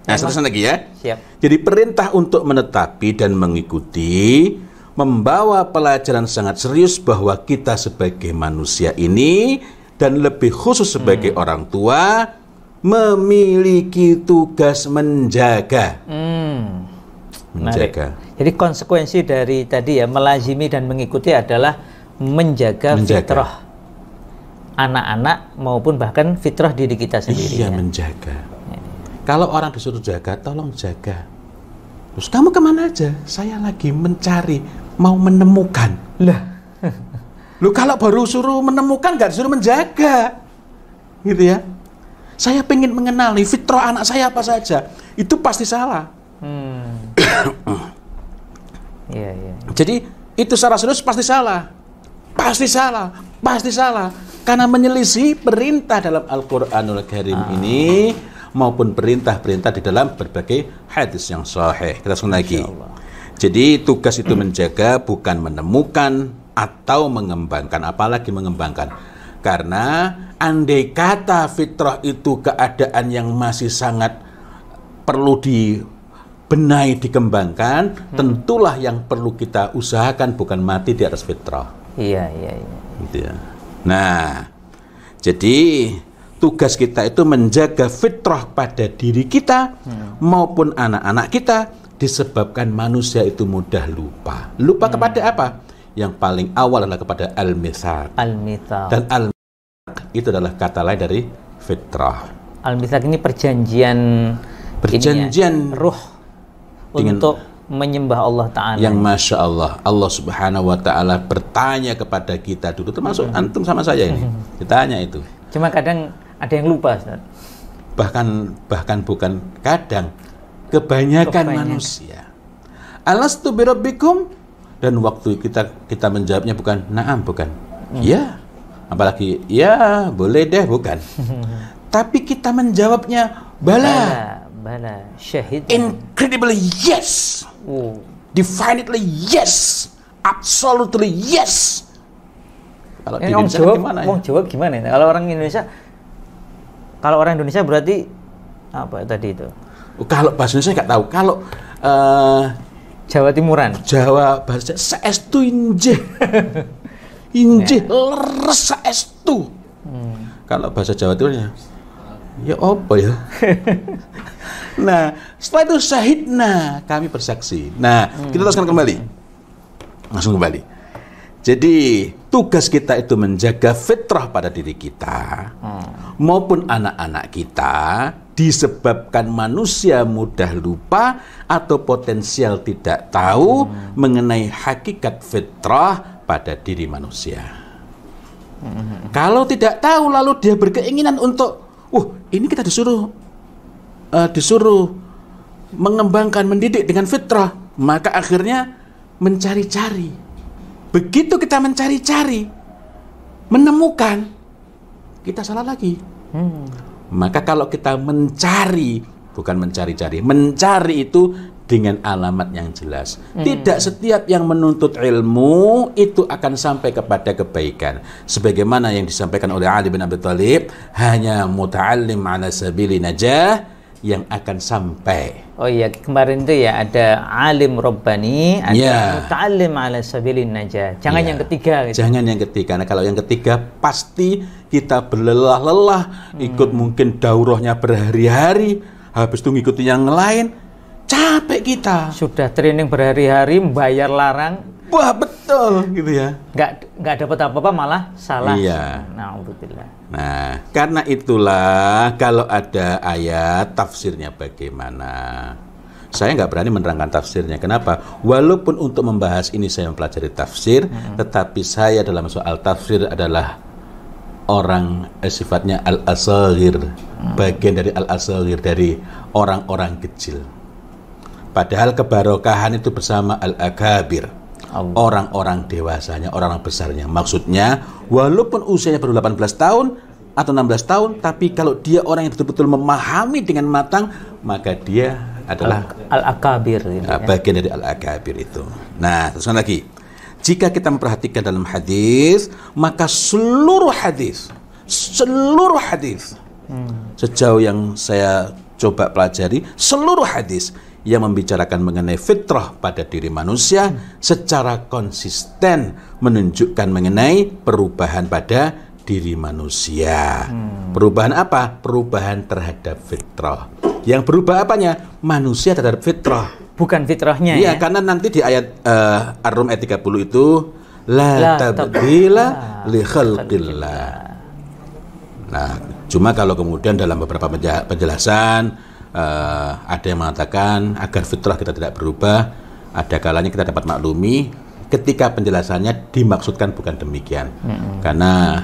Nah, teruskan lagi ya. Siap. Jadi perintah untuk menetapi dan mengikuti membawa pelajaran sangat serius bahwa kita sebagai manusia ini dan lebih khusus sebagai orang tua memiliki tugas menjaga. Menjaga. Jadi konsekuensi dari tadi ya, melazimi dan mengikuti adalah menjaga fitrah anak-anak maupun bahkan fitrah diri kita sendiri. Iya, menjaga. Kalau orang disuruh jaga, tolong jaga. Terus kamu kemana aja? Saya lagi mencari, mau menemukan. Lah, lu kalau baru suruh menemukan, nggak disuruh menjaga, gitu ya? Saya pengen mengenali fitrah anak saya apa saja. Itu pasti salah. Jadi itu secara serius pasti salah. Pasti salah. Pasti salah. Karena menyelisih perintah dalam Al-Quranul Karim ini maupun perintah-perintah di dalam berbagai hadis yang sahih. Kita langsung lagi. Jadi tugas itu menjaga, bukan menemukan atau mengembangkan, apalagi mengembangkan. Karena andai kata fitrah itu keadaan yang masih sangat perlu dibenahi, dikembangkan, tentulah yang perlu kita usahakan bukan mati di atas fitrah. Iya. Gitu ya. Nah, jadi tugas kita itu menjaga fitrah pada diri kita maupun anak-anak kita, disebabkan manusia itu mudah lupa. Lupa kepada apa? Yang paling awal adalah kepada al-mitsaq. Dan al-mitsaq itu adalah kata lain dari fitrah. Al-mitsaq ini perjanjian ruh untuk menyembah Allah Ta'ala. Yang Masya Allah, Allah Subhanahu wa Ta'ala bertanya kepada kita dulu, termasuk antum sama saya ini. Ditanya itu. Cuma kadang ada yang lupa, Ustaz. Bahkan bukan kadang, kebanyakan manusia. Alastu birabbikum, dan waktu kita menjawabnya bukan na'am, bukan ya, apalagi ya boleh deh, bukan. Tapi kita menjawabnya bala, syahid, incredibly yes, definitely yes, absolutely yes. Kalau di Indonesia gimana ya? Jawab gimana ya? Kalau orang Indonesia berarti apa tadi itu? Kalau bahasa Indonesia nggak tahu. Kalau Jawa Timuran. Jawa bahasa saestu injih. Injih leres saestu. Kalau bahasa Jawa Timurnya ya apa ya? Nah, setelah itu syahidna, kami bersaksi. Nah, kita teruskan kembali. Langsung kembali. Jadi tugas kita itu menjaga fitrah pada diri kita maupun anak-anak kita, disebabkan manusia mudah lupa atau potensial tidak tahu mengenai hakikat fitrah pada diri manusia. Kalau tidak tahu lalu dia berkeinginan untuk ini kita disuruh mengembangkan, mendidik dengan fitrah, maka akhirnya mencari-cari. Begitu kita mencari-cari, menemukan, kita salah lagi. Maka kalau kita mencari, bukan mencari-cari, mencari itu dengan alamat yang jelas. Tidak setiap yang menuntut ilmu itu akan sampai kepada kebaikan. Sebagaimana yang disampaikan oleh Ali bin Abi Thalib, hanya muta'allim ala sabili najah yang akan sampai. Oh iya, kemarin itu ya ada alim Rabbani, ada muta'allim ala sabilin najah. Jangan yang ketiga gitu. Jangan yang ketiga. Nah, kalau yang ketiga pasti kita berlelah-lelah, ikut mungkin daurahnya berhari-hari, habis itu ngikutin yang lain, capek kita. Sudah training berhari-hari, bayar larang. Wah, betul gitu ya. Nggak dapat apa-apa, malah salah. Iya. Na'udzubillah. Nah, karena itulah kalau ada ayat tafsirnya bagaimana? Saya nggak berani menerangkan tafsirnya. Kenapa? Walaupun untuk membahas ini saya mempelajari tafsir, tetapi saya dalam soal tafsir adalah orang sifatnya al-asagir, bagian dari al-asagir, dari orang-orang kecil. Padahal kebarokahan itu bersama al-akabir, orang-orang dewasanya, orang-orang besarnya. Maksudnya, walaupun usianya baru 18 tahun, atau 16 tahun, tapi kalau dia orang yang betul-betul memahami dengan matang, maka dia adalah al-akabir gitu, bagian dari al-akabir itu. Nah, terus lagi, jika kita memperhatikan dalam hadis, maka seluruh hadis sejauh yang saya coba pelajari, seluruh hadis yang membicarakan mengenai fitrah pada diri manusia secara konsisten menunjukkan mengenai perubahan pada diri manusia. Perubahan apa? Perubahan terhadap fitrah. Yang berubah apanya? Manusia terhadap fitrah. Bukan fitrahnya ya. Karena nanti di ayat Ar-Rum ayat 30 itu la tabdila li khalqillah. Nah, cuma kalau kemudian dalam beberapa penjelasan ada yang mengatakan agar fitrah kita tidak berubah, ada kalanya kita dapat maklumi ketika penjelasannya dimaksudkan bukan demikian. Karena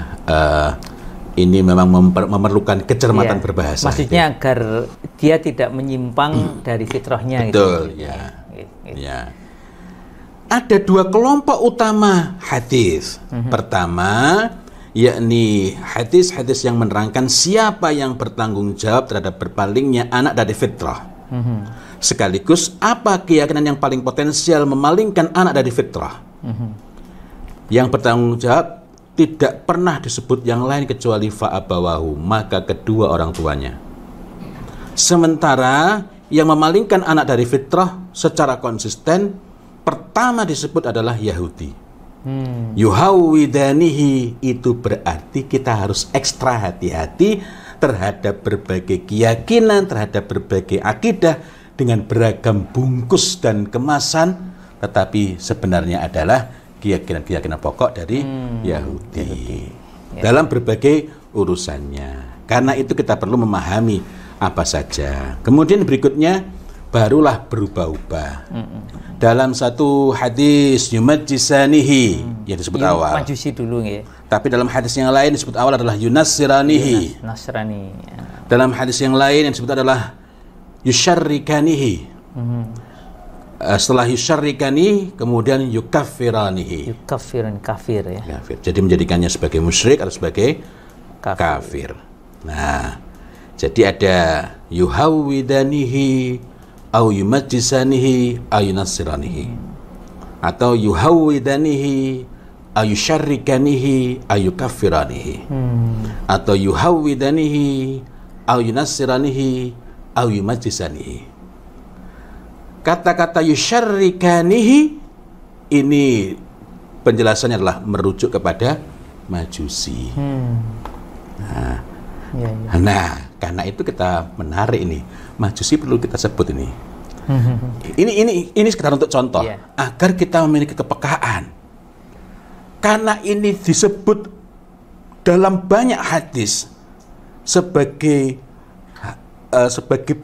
ini memang memerlukan kecermatan berbahasa. Maksudnya agar dia tidak menyimpang dari fitrahnya. Betul, gitu. Ya. Ada dua kelompok utama hadis. Pertama, yakni hadis-hadis yang menerangkan siapa yang bertanggung jawab terhadap berpalingnya anak dari fitrah. Sekaligus apa keyakinan yang paling potensial memalingkan anak dari fitrah. Yang bertanggung jawab tidak pernah disebut yang lain kecuali fa'abawahu, maka kedua orang tuanya. Sementara yang memalingkan anak dari fitrah secara konsisten pertama disebut adalah Yahudi. Yuhawwidanihi, itu berarti kita harus ekstra hati-hati terhadap berbagai keyakinan, terhadap berbagai akidah dengan beragam bungkus dan kemasan, tetapi sebenarnya adalah keyakinan-keyakinan pokok dari Yahudi dalam berbagai urusannya. Karena itu kita perlu memahami apa saja. Kemudian berikutnya barulah berubah-ubah. Dalam satu hadis yumajjisanihi yang disebut awal. Majusi dulu ya. Tapi dalam hadis yang lain disebut awal adalah yunassiranihi. Nasrani. Dalam hadis yang lain yang disebut adalah yusyarrikanihi. Setelah yusyarrikani kemudian yukaffiranihi. Kafir ya. Kafir. Jadi menjadikannya sebagai musyrik atau sebagai kafir. Nah, jadi ada yuhawwidanihi au yumajjisanihi au yunassiranihi, atau yuhawwidanihi au yusyarrikanihi au yukaffiranihi, atau yuhawwidanihi au yunassiranihi au yumajjisanihi. Kata-kata yusyarrikanihi ini penjelasannya adalah merujuk kepada Majusi. Nah, karena itu kita menarik ini. Majusi perlu kita sebut ini. Ini sekedar untuk contoh agar kita memiliki kepekaan. Karena ini disebut dalam banyak hadis sebagai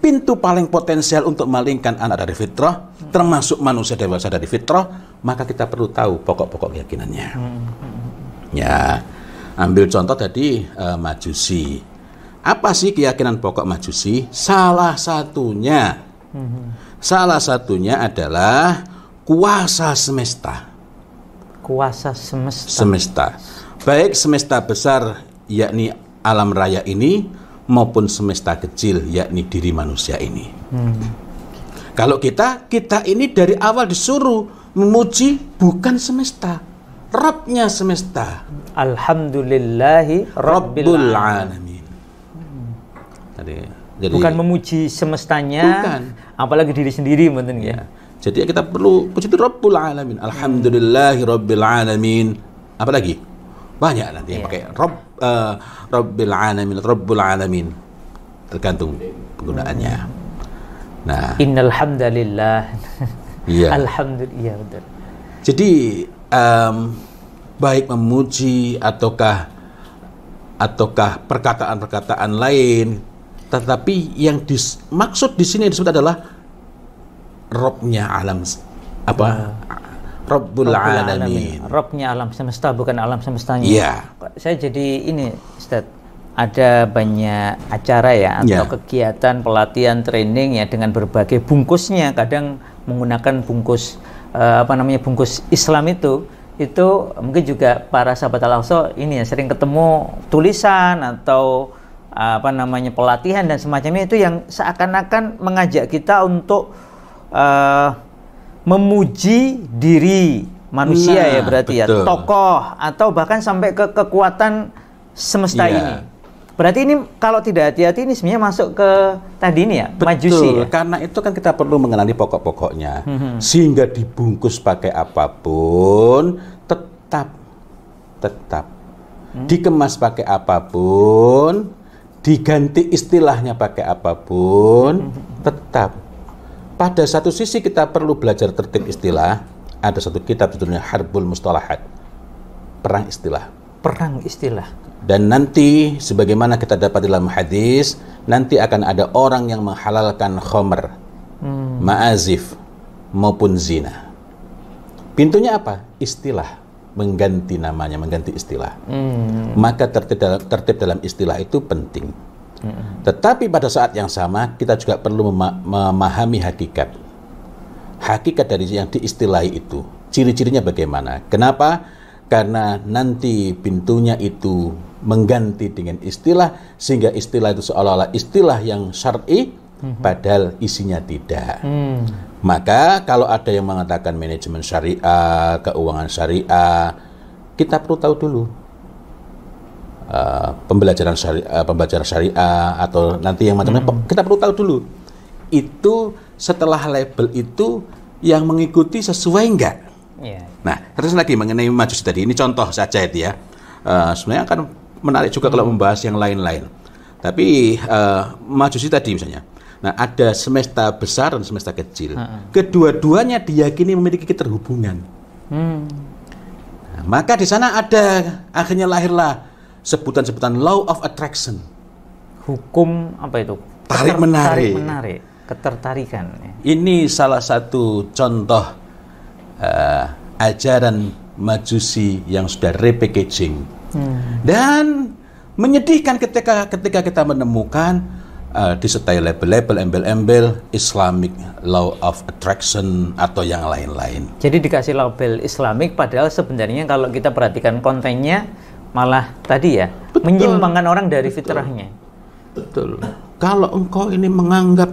pintu paling potensial untuk memalingkan anak dari fitrah, termasuk manusia dewasa dari fitrah, maka kita perlu tahu pokok-pokok keyakinannya. Ya, ambil contoh tadi Majusi. Apa sih keyakinan pokok Majusi? Salah satunya adalah kuasa semesta. Kuasa Semesta. Baik semesta besar yakni alam raya ini maupun semesta kecil yakni diri manusia ini. Kalau kita ini dari awal disuruh memuji bukan semesta, Rabbnya semesta. Alhamdulillahi Rabbil Alamin. Jadi bukan memuji semestanya, bukan. Apalagi diri sendiri, mungkin ya. Jadi kita perlu puji Rabbul Alamin. Alhamdulillahi Rabbil Alamin. Apalagi banyak nanti yang pakai Rabbil Alamin, Rabbul Alamin, tergantung penggunaannya. Nah, innal hamdalillah. Alhamdulillah, betul. Jadi baik memuji ataukah perkataan-perkataan lain, tetapi yang dimaksud di sini disebut adalah Robnya alam Rabbul Alamin. Robnya alam semesta, bukan alam semestanya. Iya. Saya jadi ini, Ustaz, ada banyak acara ya atau kegiatan pelatihan training ya dengan berbagai bungkusnya. Kadang menggunakan bungkus bungkus Islam itu itu mungkin juga para sahabat Al-Aqsa ini ya sering ketemu tulisan atau pelatihan dan semacamnya itu yang seakan-akan mengajak kita untuk memuji diri manusia ya berarti betul. Ya tokoh atau bahkan sampai ke kekuatan semesta ini. Berarti ini kalau tidak hati-hati ini sebenarnya masuk ke tadi ini ya, Majusi ya? Karena itu kan kita perlu mengenali pokok-pokoknya. Sehingga dibungkus pakai apapun, tetap. Dikemas pakai apapun, diganti istilahnya pakai apapun, tetap. Pada satu sisi kita perlu belajar tertib istilah. Ada satu kitab judulnya Harbul Mustalahat. Perang istilah. Perang istilah. Dan nanti sebagaimana kita dapat dalam hadis, nanti akan ada orang yang menghalalkan khamr, ma'azif maupun zina. Pintunya apa? Istilah, mengganti namanya, mengganti istilah. Maka tertib dalam istilah itu penting. Tetapi pada saat yang sama kita juga perlu memahami hakikat. Hakikat dari yang diistilahi itu, ciri-cirinya bagaimana? Kenapa? Karena nanti pintunya itu mengganti dengan istilah, sehingga istilah itu seolah-olah istilah yang syar'i, padahal isinya tidak. Maka kalau ada yang mengatakan manajemen syariah, keuangan syariah, kita perlu tahu dulu pembelajaran syariah atau nanti yang macamnya, kita perlu tahu dulu itu setelah label itu yang mengikuti sesuai enggak. Nah, terus lagi mengenai Majusi tadi, ini contoh saja itu ya. Sebenarnya akan menarik juga kalau membahas yang lain-lain. Tapi Majusi tadi misalnya, nah ada semesta besar dan semesta kecil. Kedua-duanya diyakini memiliki keterhubungan. Nah, maka di sana ada akhirnya lahirlah sebutan-sebutan law of attraction. Hukum apa itu? Tarik menarik. Ketertarikan. Ini salah satu contoh ajaran Majusi yang sudah repackaging. Dan menyedihkan ketika kita menemukan disertai label-label, embel-embel Islamic Law of Attraction atau yang lain-lain. Jadi dikasih label Islamik, padahal sebenarnya kalau kita perhatikan kontennya malah tadi ya, menyimpangkan orang dari fitrahnya. Betul. Kalau engkau ini menganggap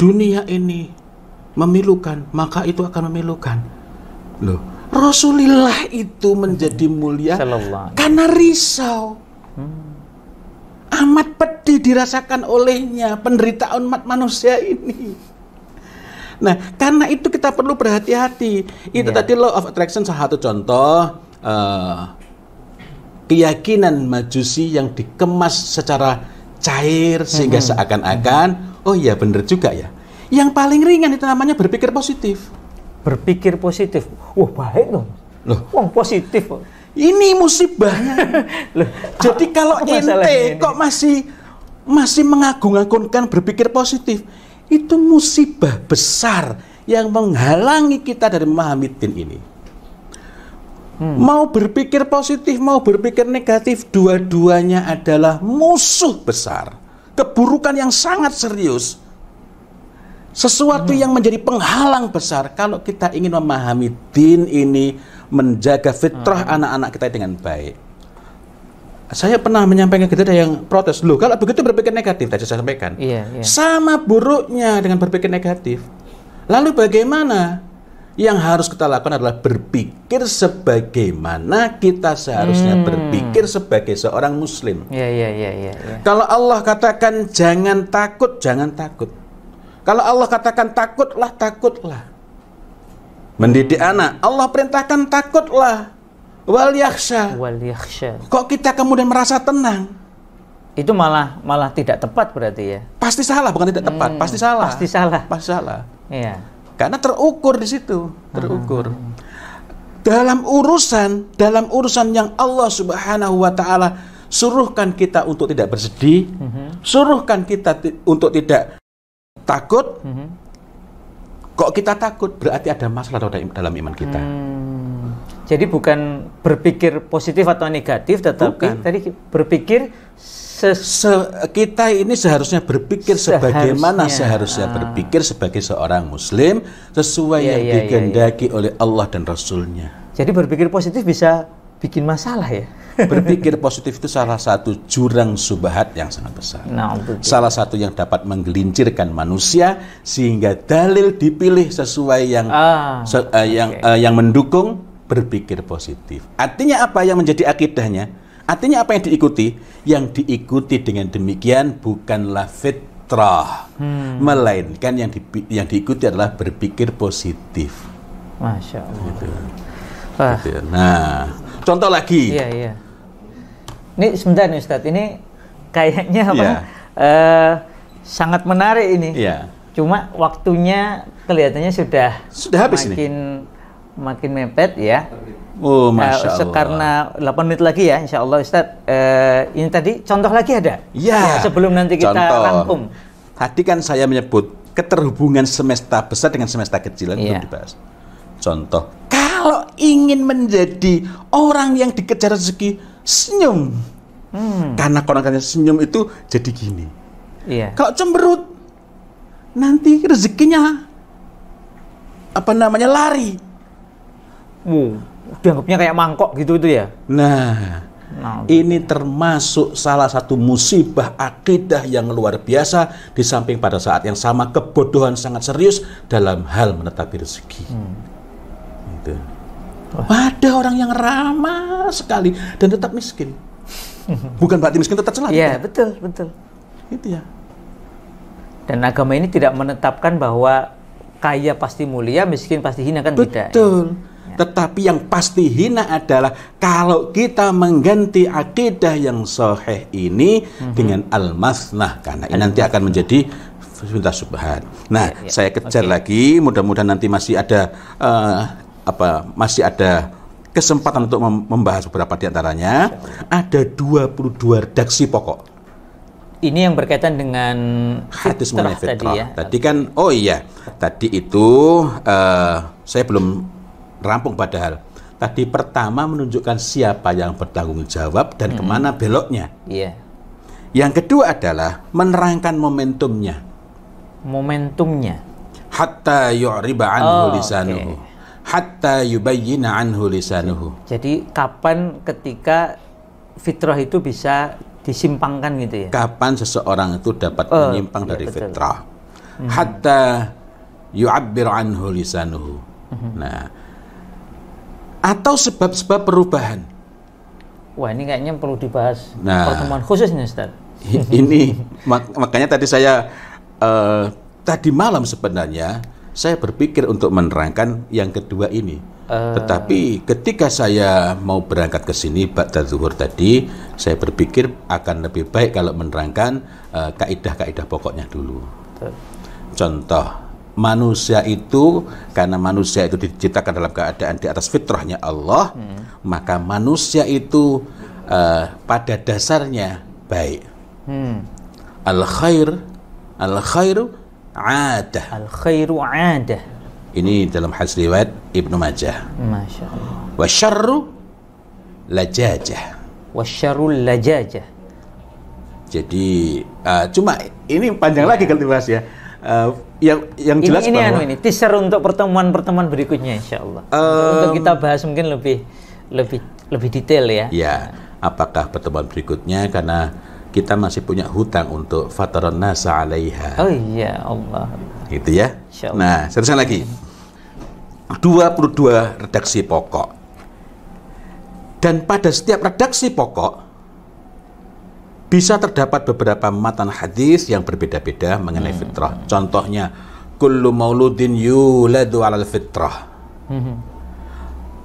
dunia ini memilukan, maka itu akan memilukan. Loh, Rasulullah itu menjadi mulia karena risau. Amat pedih dirasakan olehnya penderitaan umat manusia ini. Nah, karena itu kita perlu berhati-hati. Itu tadi law of attraction salah satu contoh keyakinan Majusi yang dikemas secara cair sehingga seakan-akan oh iya benar juga ya. Yang paling ringan itu namanya berpikir positif. Berpikir positif. Wah, baik dong. Loh, wah positif. Ini musibahnya. Loh, jadi kalau ente kok masih mengagung-agungkan berpikir positif, itu musibah besar yang menghalangi kita dari memahami din ini. Mau berpikir positif, mau berpikir negatif, dua-duanya adalah musuh besar. Keburukan yang sangat serius. Sesuatu yang menjadi penghalang besar kalau kita ingin memahami din ini, menjaga fitrah anak-anak kita dengan baik. Saya pernah menyampaikan gitu, ada yang protes, loh kalau begitu berpikir negatif, tadi saya sampaikan. Sama buruknya dengan berpikir negatif. Lalu bagaimana? Yang harus kita lakukan adalah berpikir sebagaimana kita seharusnya berpikir sebagai seorang muslim. Kalau Allah katakan jangan takut, jangan takut. Kalau Allah katakan takutlah, takutlah. Mendidik anak, Allah perintahkan takutlah. Wal yakhsha. Kok kita kemudian merasa tenang? Itu malah tidak tepat berarti ya. Pasti salah, bukan tidak tepat, pasti salah. Pasti salah. Iya. Karena terukur di situ, terukur. Dalam urusan yang Allah Subhanahu wa taala suruhkan kita untuk tidak bersedih, suruhkan kita untuk tidak takut. Kok kita takut? Berarti ada masalah dalam iman kita. Jadi bukan berpikir positif atau negatif, tetapi tadi berpikir kita ini seharusnya berpikir sebagaimana seharusnya berpikir sebagai seorang muslim sesuai yang dikehendaki oleh Allah dan Rasulnya. Jadi berpikir positif bisa bikin masalah ya. Berpikir positif itu salah satu jurang subhat yang sangat besar. Salah satu yang dapat menggelincirkan manusia sehingga dalil dipilih sesuai yang mendukung berpikir positif. Artinya apa yang menjadi akidahnya? Artinya apa yang diikuti? Yang diikuti dengan demikian bukanlah fitrah, melainkan yang diikuti adalah berpikir positif. Masya Allah. Gitu. Nah, contoh lagi. Iya. Ini sebentar nih Ustadz, ini kayaknya sangat menarik ini. Iya. Cuma waktunya kelihatannya sudah habis makin mepet ya. Oh, Masya Allah. Karena 8 menit lagi ya, Insya Allah Ustadz. Ini tadi contoh lagi ada? Ya. Sebelum nanti kita rangkum. Tadi kan saya menyebut keterhubungan semesta besar dengan semesta kecil belum dibahas. Contoh, kalau ingin menjadi orang yang dikejar rezeki, senyum. Karena orang-orang senyum itu jadi gini. Iya. Kalau cemberut, nanti rezekinya lari. Dianggapnya kayak mangkok gitu itu ya. Nah, ini termasuk salah satu musibah akidah yang luar biasa, di samping pada saat yang sama kebodohan sangat serius dalam hal menetapi rezeki. Gitu. Ada orang yang ramah sekali dan tetap miskin. Bukan berarti miskin tetap celaka. Iya, betul. Itu ya. Dan agama ini tidak menetapkan bahwa kaya pasti mulia, miskin pasti hina, kan tidak. Betul. Tetapi yang pasti hina adalah kalau kita mengganti akidah yang sahih ini dengan al-masnah, karena ini nanti akan menjadi fitnah subhat. Nah, saya kejar lagi, mudah-mudahan nanti masih ada kesempatan untuk membahas beberapa di antaranya. Ada 22 redaksi pokok. Ini yang berkaitan dengan hadis mengenai fitrah tadi ya. Tadi kan, tadi itu saya belum rampung padahal. Tadi pertama menunjukkan siapa yang bertanggung jawab dan kemana beloknya. Iya. Yang kedua adalah menerangkan momentumnya. Hatta yu'riba anhu lisanuhu. Hatta yubayyina anhu lisanuhu. Jadi kapan ketika fitrah itu bisa disimpangkan gitu ya? Kapan seseorang itu dapat menyimpang dari fitrah? Hatta yu'abbir anhu lisanuhu. Nah, atau sebab-sebab perubahan. Wah, ini kayaknya perlu dibahas pertemuan khusus nih Ustaz. Ini makanya tadi saya tadi malam sebenarnya saya berpikir untuk menerangkan yang kedua ini. Tetapi ketika saya mau berangkat ke sini ba'da zuhur tadi, saya berpikir akan lebih baik kalau menerangkan kaidah-kaidah pokoknya dulu. Contoh, manusia itu, karena manusia itu diciptakan dalam keadaan di atas fitrahnya Allah, maka manusia itu pada dasarnya baik. Al-khairu adah. Al-khairu adah. Ini dalam hadis riwayat Ibnu Majah. Masya Allah. Wasyarru lajajah. Wasyarrul lajajah. Jadi cuma ini panjang lagi kalau dibahas ya. Yang jelas bahwa ini teaser untuk pertemuan-pertemuan berikutnya insyaallah. Untuk kita bahas mungkin lebih detail ya. Ya, apakah pertemuan berikutnya, karena kita masih punya hutang untuk fataran nasa 'alaiha. Oh iya, Allah. Gitu ya. Nah, teruskan lagi. 22 redaksi pokok. Dan pada setiap redaksi pokok bisa terdapat beberapa matan hadis yang berbeda-beda mengenai fitrah. Contohnya, kullu mauludin yuladu 'alal fitrah.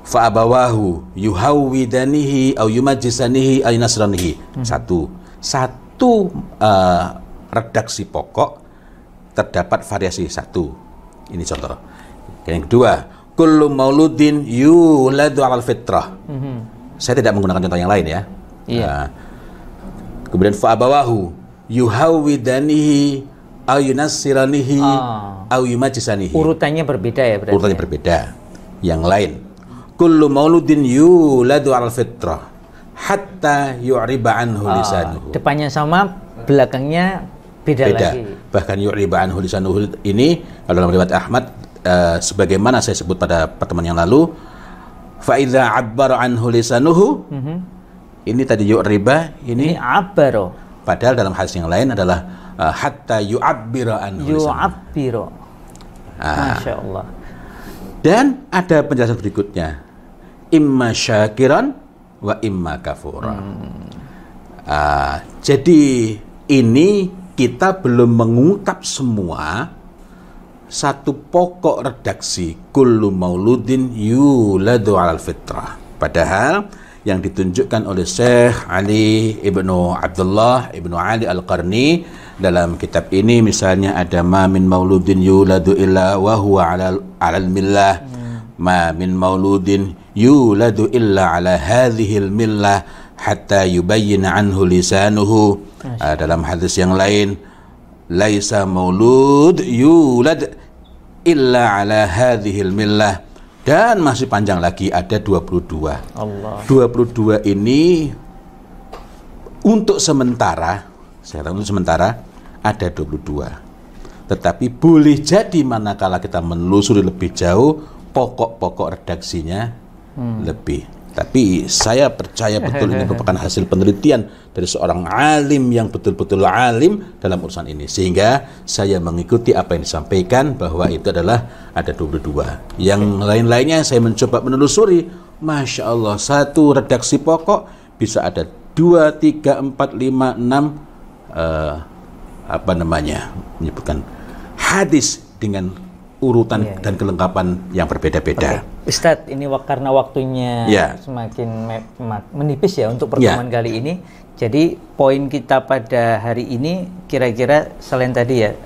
Fa abawahu yuhawwidanihi aw yumajjisanihi aw yunasranihi. Satu redaksi pokok terdapat variasi satu. Ini contoh. Yang kedua, kullu mauludin yuladu 'alal fitrah. Saya tidak menggunakan contoh yang lain ya. Iya. Kemudian fa'abawahu yuhawwidanihi aw yunassiranihi aw yumajjisanihi. Urutannya berbeda ya berarti. Urutannya berbeda. Yang lain, kullu mauludin yuladu 'alal fitrah. hatta yu'riba anhu lisanuhu. Depannya sama, belakangnya beda lagi. Bahkan yu'riba anhu lisanuhu ini kalau dalam riwayat Ahmad sebagaimana saya sebut pada pertemuan yang lalu, fa idza 'abbara anhu lisanuhu. Ini tadi yu'riba, ini abbaro. Padahal dalam hadis yang lain adalah hatta yu'abbira anhu lisanuhu. Yu'abbiro. Masya Allah. Dan ada penjelasan berikutnya, imma syakiran wa imma kafura. Jadi ini kita belum mengungkap semua satu pokok redaksi kullu mauludin yuladu alal fitrah. Padahal yang ditunjukkan oleh Syekh Ali ibnu Abdullah ibnu Ali Al-Qarni dalam kitab ini, misalnya ada ma min mauludin yuladu illa wa huwa alal millah, ma min mauludin yuladu illa ala hadhil millah hatta yubayyina anhu lisanuhu. Dalam hadis yang lain, laisa maulud yulad illa ala hadhil millah. Dan masih panjang lagi, ada 22. Allah. 22 ini untuk sementara, saya katakan untuk sementara ada 22. Tetapi boleh jadi manakala kita menelusuri lebih jauh, pokok-pokok redaksinya lebih. Tapi saya percaya betul ini merupakan hasil penelitian dari seorang alim yang betul-betul alim dalam urusan ini. Sehingga saya mengikuti apa yang disampaikan bahwa itu adalah ada 22. Yang lain-lainnya saya mencoba menelusuri. Masya Allah, satu redaksi pokok bisa ada 2, 3, 4, 5, 6 menyebutkan hadis dengan urutan dan kelengkapan yang berbeda-beda. Ustadz, ini karena waktunya semakin menipis ya untuk pertemuan kali ini. Jadi poin kita pada hari ini kira-kira selain tadi ya,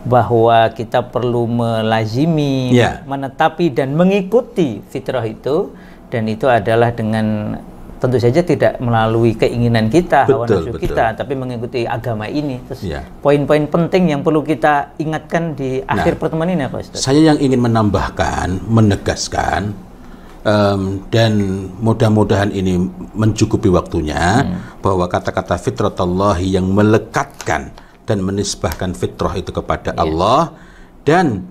bahwa kita perlu melazimi, menetapi dan mengikuti fitrah itu, dan itu adalah dengan tentu saja tidak melalui keinginan kita, hawa nafsu kita, tapi mengikuti agama ini. Terus poin-poin penting yang perlu kita ingatkan di akhir pertemuan ini apa, Ustaz? Saya yang ingin menambahkan, menegaskan, dan mudah-mudahan ini mencukupi waktunya, bahwa kata-kata fitratallahi yang melekatkan dan menisbahkan fitrah itu kepada Allah, dan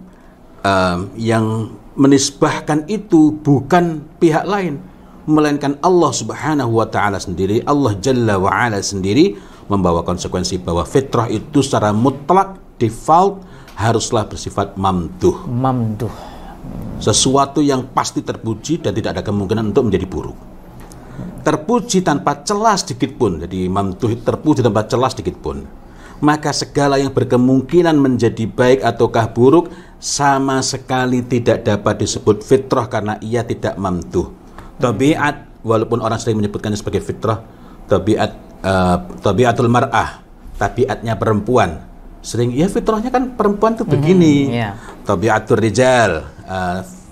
yang menisbahkan itu bukan pihak lain, melainkan Allah Subhanahu wa ta'ala sendiri. Allah Jalla wa Ala sendiri membawa konsekuensi bahwa fitrah itu secara mutlak, default, haruslah bersifat mamduh. Sesuatu yang pasti terpuji dan tidak ada kemungkinan untuk menjadi buruk. Terpuji tanpa celah sedikit pun. Jadi mamduh terpuji tanpa celah sedikit pun. Maka segala yang berkemungkinan menjadi baik ataukah buruk sama sekali tidak dapat disebut fitrah karena ia tidak mamduh. Tabiat, walaupun orang sering menyebutkannya sebagai fitrah, tabiatul mar'ah, tabiatnya perempuan, sering ya fitrahnya kan perempuan tuh begini. Tabiatul rijal,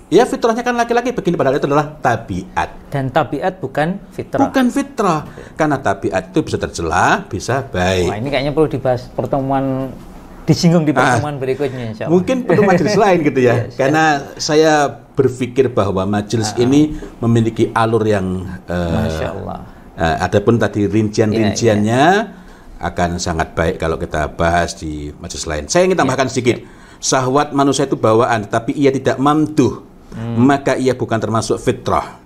ya fitrahnya kan laki-laki begini, padahal itu adalah tabiat. Dan tabiat bukan fitrah. Bukan fitrah, karena tabiat itu bisa tercela, bisa baik. Wah, ini kayaknya perlu dibahas disinggung di pertemuan berikutnya, insya Allah. Mungkin perlu majelis lain gitu ya, karena saya berpikir bahwa majelis ini memiliki alur yang Masya Allah. Adapun tadi rincian-rinciannya akan sangat baik kalau kita bahas di majelis lain. Saya ingin tambahkan sedikit. Syahwat manusia itu bawaan, tapi ia tidak mamduh, maka ia bukan termasuk fitrah.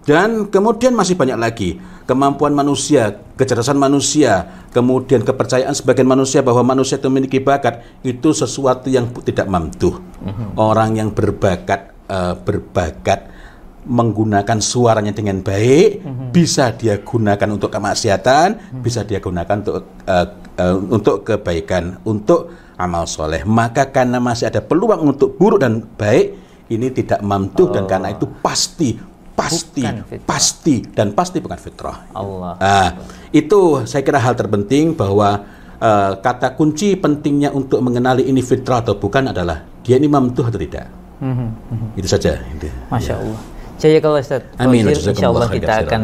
Dan kemudian masih banyak lagi kemampuan manusia, kecerdasan manusia, kemudian kepercayaan sebagian manusia bahwa manusia itu memiliki bakat, itu sesuatu yang tidak mamduh. Orang yang berbakat menggunakan suaranya dengan baik, bisa dia gunakan untuk kemaksiatan, bisa dia gunakan untuk kebaikan, untuk amal soleh. Maka karena masih ada peluang untuk buruk dan baik, ini tidak mamduh, dan karena itu pasti bukan fitrah. Itu saya kira hal terpenting, bahwa kata kunci pentingnya untuk mengenali ini fitrah atau bukan adalah dia ini mamduh atau tidak. Itu saja. Masya Allah. Jazakallah Ustaz. Amin. Insya Allah kita akan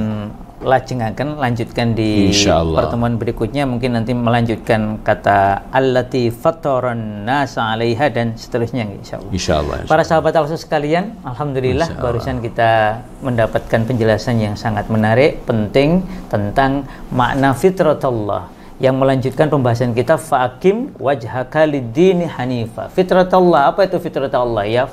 lajengaken, lanjutkan di Insyaallah. pertemuan berikutnya, mungkin nanti melanjutkan kata allati fataran nasa 'alaiha dan seterusnya insyaallah. Insyaallah. Para sahabat Al-Quds sekalian, alhamdulillah barusan kita mendapatkan penjelasan yang sangat menarik, penting tentang makna fitratullah, yang melanjutkan pembahasan kita faqim wajhaka lid-dini hanifa. Fitratullah, apa itu fitratullah? Ya,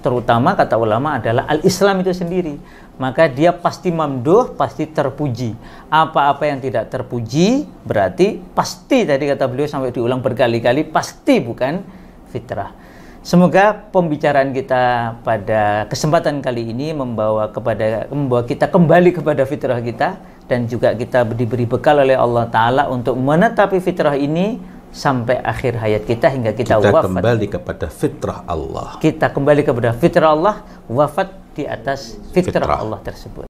terutama kata ulama adalah al-Islam itu sendiri. Maka dia pasti mamduh, pasti terpuji. Apa-apa yang tidak terpuji berarti pasti, tadi kata beliau sampai diulang berkali-kali, pasti bukan fitrah. Semoga pembicaraan kita pada kesempatan kali ini membawa kita kembali kepada fitrah kita, dan juga kita diberi bekal oleh Allah Ta'ala untuk menetapi fitrah ini sampai akhir hayat kita, hingga kita wafat. Kembali kepada fitrah Allah. Kita kembali kepada fitrah Allah, wafat di atas fitrah Allah tersebut.